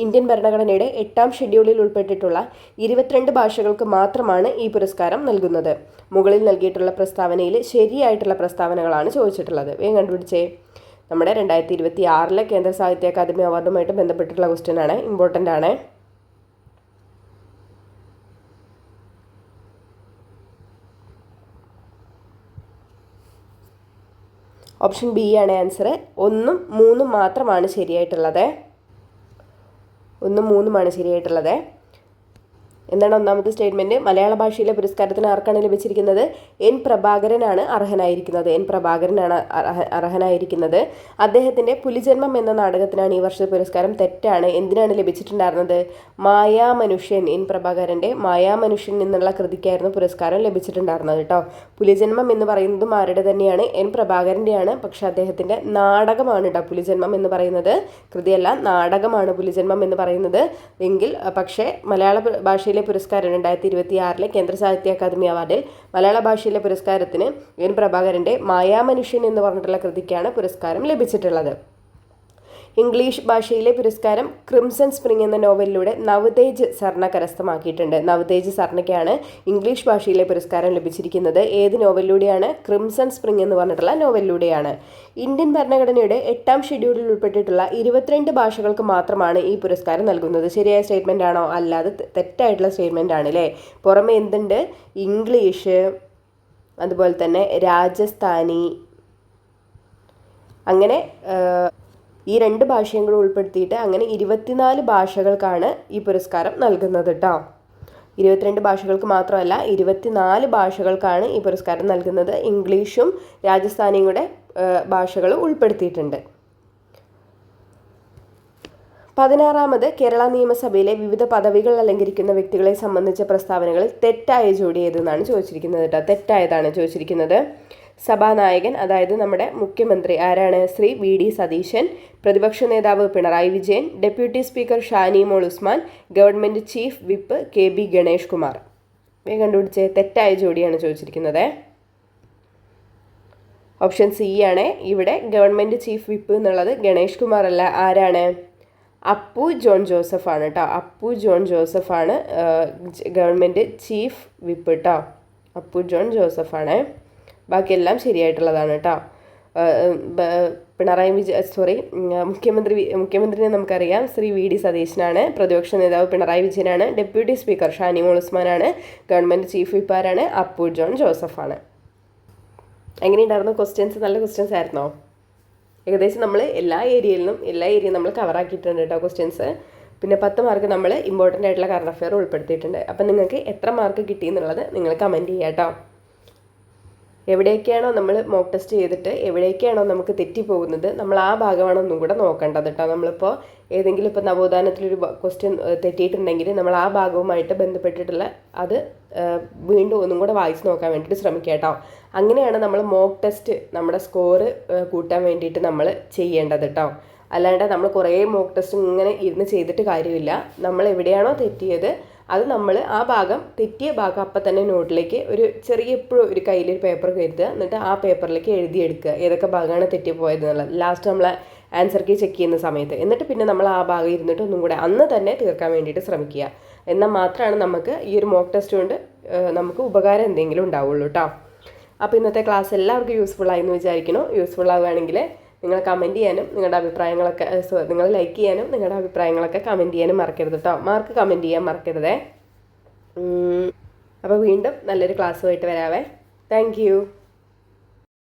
ഇന്ത്യൻ ഭരണഘടനയുടെ 8ാം ഷെഡ്യൂളിൽ ഉൾപ്പെട്ടിട്ടുള്ള 22 ഭാഷകൾക്ക് മാത്രമാണ് ഈ പുരസ്കാരം നൽകുന്നത്. മുകളിൽ നൽകിയിട്ടുള്ള പ്രസ്താവനയിൽ ശരിയായിട്ടുള്ള പ്രസ്താവനകളാണ് ചോദിച്ചിട്ടുള്ളത്. വേഗം കണ്ടുപിടിച്ചേ. നമ്മുടെ 2026 കേന്ദ്ര സാഹിത്യ അക്കാദമി അവാർഡുമായിട്ട് ബന്ധപ്പെട്ടിട്ടുള്ള ക്വസ്റ്റ്യൻ ആണ്, ഇമ്പോർട്ടൻ്റ് ആണ്. ഓപ്ഷൻ ബി ആണ് ആൻസർ. 1ഉം 3ഉം മാത്രമാണ് ശരിയായിട്ടുള്ളത്. 1ഉം 3ഉമാണ് ശരിയായിട്ടുള്ളത്. എന്താണ് ഒന്നാമത്തെ സ്റ്റേറ്റ്മെൻറ്റ്? മലയാള ഭാഷയിലെ പുരസ്കാരത്തിന് ആർക്കാണ് ലഭിച്ചിരിക്കുന്നത്? N പ്രഭാകരനാണ് അർഹനായിരിക്കുന്നത്. N പ്രഭാകരനാണ് അർഹനായിരിക്കുന്നത്. അദ്ദേഹത്തിൻ്റെ പുലിജന്മം എന്ന നാടകത്തിനാണ് ഈ വർഷത്തെ പുരസ്കാരം. തെറ്റാണ്. എന്തിനാണ് ലഭിച്ചിട്ടുണ്ടായിരുന്നത്? മായാമനുഷ്യൻ. N പ്രഭാകരൻ്റെ മായാമനുഷ്യൻ എന്നുള്ള കൃതിക്കായിരുന്നു പുരസ്കാരം ലഭിച്ചിട്ടുണ്ടായിരുന്നത് കേട്ടോ. പുലിജന്മം എന്ന് പറയുന്നതും ആരുടെ തന്നെയാണ്? N പ്രഭാകരൻ്റെയാണ്. പക്ഷേ അദ്ദേഹത്തിൻ്റെ നാടകമാണ് കേട്ടോ പുലിജന്മം എന്ന് പറയുന്നത്. കൃതിയല്ല, നാടകമാണ് പുലിജന്മം എന്ന് പറയുന്നത്. എങ്കിൽ പക്ഷേ മലയാള ഭാഷയിൽ പുരസ്കാരം 2026 കേന്ദ്ര സാഹിത്യ അക്കാദമി അവാർഡിൽ മലയാള ഭാഷയിലെ പുരസ്കാരത്തിന് N പ്രഭാകരൻ്റെ മായാമനുഷ്യൻ എന്ന് പറഞ്ഞിട്ടുള്ള കൃതിക്കാണ് പുരസ്കാരം ലഭിച്ചിട്ടുള്ളത്. ഇംഗ്ലീഷ് ഭാഷയിലെ പുരസ്കാരം ക്രിംസൺ സ്പ്രിംഗ് എന്ന നോവലിലൂടെ നവതേജ് സർണ കരസ്ഥമാക്കിയിട്ടുണ്ട്. നവതേജ് സർണയ്ക്കാണ് ഇംഗ്ലീഷ് ഭാഷയിലെ പുരസ്കാരം ലഭിച്ചിരിക്കുന്നത്. ഏത് നോവലിലൂടെയാണ്? ക്രിംസൺ സ്പ്രിംഗ് എന്ന് പറഞ്ഞിട്ടുള്ള നോവലിലൂടെയാണ്. ഇന്ത്യൻ ഭരണഘടനയുടെ 8ാം ഷെഡ്യൂളിൽ ഉൾപ്പെട്ടിട്ടുള്ള 22 ഭാഷകൾക്ക് മാത്രമാണ് ഈ പുരസ്കാരം നൽകുന്നത്. ശരിയായ സ്റ്റേറ്റ്മെൻ്റ് ആണോ? അല്ലാതെ തെറ്റായിട്ടുള്ള സ്റ്റേറ്റ്മെൻ്റ് ആണ് അല്ലേ. പുറമെ എന്തുണ്ട്? ഇംഗ്ലീഷ്, അതുപോലെ തന്നെ രാജസ്ഥാനി, അങ്ങനെ ഈ 2 ഭാഷയും കൂടെ ഉൾപ്പെടുത്തിയിട്ട് അങ്ങനെ 24 ഭാഷകൾക്കാണ് ഈ പുരസ്കാരം നൽകുന്നത് കേട്ടോ. 22 ഭാഷകൾക്ക് മാത്രമല്ല 24 ഭാഷകൾക്കാണ് ഈ പുരസ്കാരം നൽകുന്നത്. ഇംഗ്ലീഷും രാജസ്ഥാനിയും കൂടെ ഭാഷകൾ ഉൾപ്പെടുത്തിയിട്ടുണ്ട്. 16ാമത് കേരള നിയമസഭയിലെ വിവിധ പദവികൾ അലങ്കരിക്കുന്ന വ്യക്തികളെ സംബന്ധിച്ച പ്രസ്താവനകളിൽ തെറ്റായ ജോഡി ഏതെന്നാണ് ചോദിച്ചിരിക്കുന്നത് കേട്ടോ. തെറ്റായതാണ് ചോദിച്ചിരിക്കുന്നത്. സഭാനായകൻ, അതായത് നമ്മുടെ മുഖ്യമന്ത്രി ആരാണ്? ശ്രീ VD സതീശൻ. പ്രതിപക്ഷ നേതാവ് Pinarayi Vijayan. Deputy speaker Shanimol Usman. Government chief whip KB Ganesh Kumar. വേഗം കണ്ടുപിടിച്ചേ. തെറ്റായ ജോഡിയാണ് ചോദിച്ചിരിക്കുന്നത്. ഓപ്ഷൻ സി ആണ്. ഇവിടെ ഗവൺമെൻറ് ചീഫ് വിപ്പ് എന്നുള്ളത് ഗണേഷ് കുമാർ അല്ല. ആരാണ്? അപ്പു ജോൺ ജോസഫ് ആണ് കേട്ടോ. അപ്പു ജോൺ ജോസഫ് ആണ് ഗവൺമെൻറ് ചീഫ് വിപ്പ് കേട്ടോ. അപ്പു ജോൺ ജോസഫ് ആണ്. ബാക്കിയെല്ലാം ശരിയായിട്ടുള്ളതാണ് കേട്ടോ. മുഖ്യമന്ത്രിനെ നമുക്കറിയാം ശ്രീ VD സതീശനാണ്. പ്രതിപക്ഷ നേതാവ് പിണറായി വിജയനാണ്. ഡെപ്യൂട്ടി സ്പീക്കർ ഷാനി മോൾ ഉസ്മാനാണ്. ഗവൺമെൻറ് ചീഫ് വിപ്പാരാണ്? അപ്പു ജോൺ ജോസഫാണ്. എങ്ങനെയുണ്ടായിരുന്നു ക്വസ്റ്റ്യൻസ്? നല്ല ക്വസ്റ്റ്യൻസ് ആയിരുന്നോ? ഏകദേശം നമ്മൾ എല്ലാ ഏരിയയും നമ്മൾ കവറാക്കിയിട്ടുണ്ട് കേട്ടോ ക്വസ്റ്റ്യൻസ്. പിന്നെ 10 മാർക്ക് നമ്മൾ ഇമ്പോർട്ടൻ്റ് ആയിട്ടുള്ള കറണ്ട് അഫെയർ ഉൾപ്പെടുത്തിയിട്ടുണ്ട്. അപ്പം നിങ്ങൾക്ക് എത്ര മാർക്ക് കിട്ടി എന്നുള്ളത് നിങ്ങൾ കമൻറ്റ് ചെയ്യുക കേട്ടോ. എവിടെയൊക്കെയാണോ നമ്മൾ മോക്ക് ടെസ്റ്റ് ചെയ്തിട്ട് എവിടെയൊക്കെയാണോ നമുക്ക് തെറ്റിപ്പോകുന്നത്, നമ്മൾ ആ ഭാഗമാണ് ഒന്നും കൂടെ നോക്കേണ്ടത് കേട്ടോ. നമ്മളിപ്പോൾ ഏതെങ്കിലും ഇപ്പോൾ നവോത്ഥാനത്തിലൊരു ക്വസ്റ്റ്യൻ തെറ്റിയിട്ടുണ്ടെങ്കിൽ നമ്മൾ ആ ഭാഗവുമായിട്ട് ബന്ധപ്പെട്ടിട്ടുള്ള അത് വീണ്ടും ഒന്നും കൂടെ വായിച്ച് നോക്കാൻ വേണ്ടിയിട്ട് ശ്രമിക്കുക കേട്ടോ. അങ്ങനെയാണ് നമ്മൾ മോക്ക് ടെസ്റ്റ് നമ്മുടെ സ്കോറ് കൂട്ടാൻ വേണ്ടിയിട്ട് നമ്മൾ ചെയ്യേണ്ടത് കേട്ടോ. അല്ലാണ്ട് നമ്മൾ കുറേ മോക്ക് ടെസ്റ്റ് ഇങ്ങനെ ഇരുന്ന് ചെയ്തിട്ട് കാര്യമില്ല. നമ്മൾ എവിടെയാണോ തെറ്റിയത് അത് നമ്മൾ ആ തെറ്റിയ ഭാഗം അപ്പം തന്നെ നോട്ടിലേക്ക് എപ്പോഴും ഒരു കയ്യിലൊരു പേപ്പർ കരുതുക. എന്നിട്ട് ആ പേപ്പറിലേക്ക് എഴുതിയെടുക്കുക ഏതൊക്കെ ഭാഗമാണ് തെറ്റിപ്പോയത് എന്നുള്ളത്. ലാസ്റ്റ് നമ്മൾ ആൻസർ കീ ചെക്ക് ചെയ്യുന്ന സമയത്ത് എന്നിട്ട് പിന്നെ നമ്മൾ ആ ഭാഗം ഇരുന്നിട്ട് ഒന്നും കൂടെ അന്ന് തന്നെ തീർക്കാൻ വേണ്ടിയിട്ട് ശ്രമിക്കുക. എന്നാൽ മാത്രമാണ് നമുക്ക് ഈ ഒരു മോക്ക് ടെസ്റ്റ് കൊണ്ട് നമുക്ക് ഉപകാരം എന്തെങ്കിലും ഉണ്ടാവുള്ളൂ കേട്ടോ. അപ്പോൾ ഇന്നത്തെ ക്ലാസ് എല്ലാവർക്കും യൂസ്ഫുൾ ആയി എന്ന് വിചാരിക്കുന്നു. യൂസ്ഫുൾ ആവുകയാണെങ്കിൽ നിങ്ങൾ കമൻറ്റ് ചെയ്യാനും നിങ്ങളുടെ അഭിപ്രായങ്ങളൊക്കെ നിങ്ങൾ ലൈക്ക് ചെയ്യാനും നിങ്ങളുടെ അഭിപ്രായങ്ങളൊക്കെ കമൻറ്റ് ചെയ്യാനും മറക്കരുത് കേട്ടോ. മാർക്ക് കമൻറ്റ് ചെയ്യാൻ മറക്കരുതേ. അപ്പോൾ വീണ്ടും നല്ലൊരു ക്ലാസ്സുമായിട്ട് വരാവേ. താങ്ക്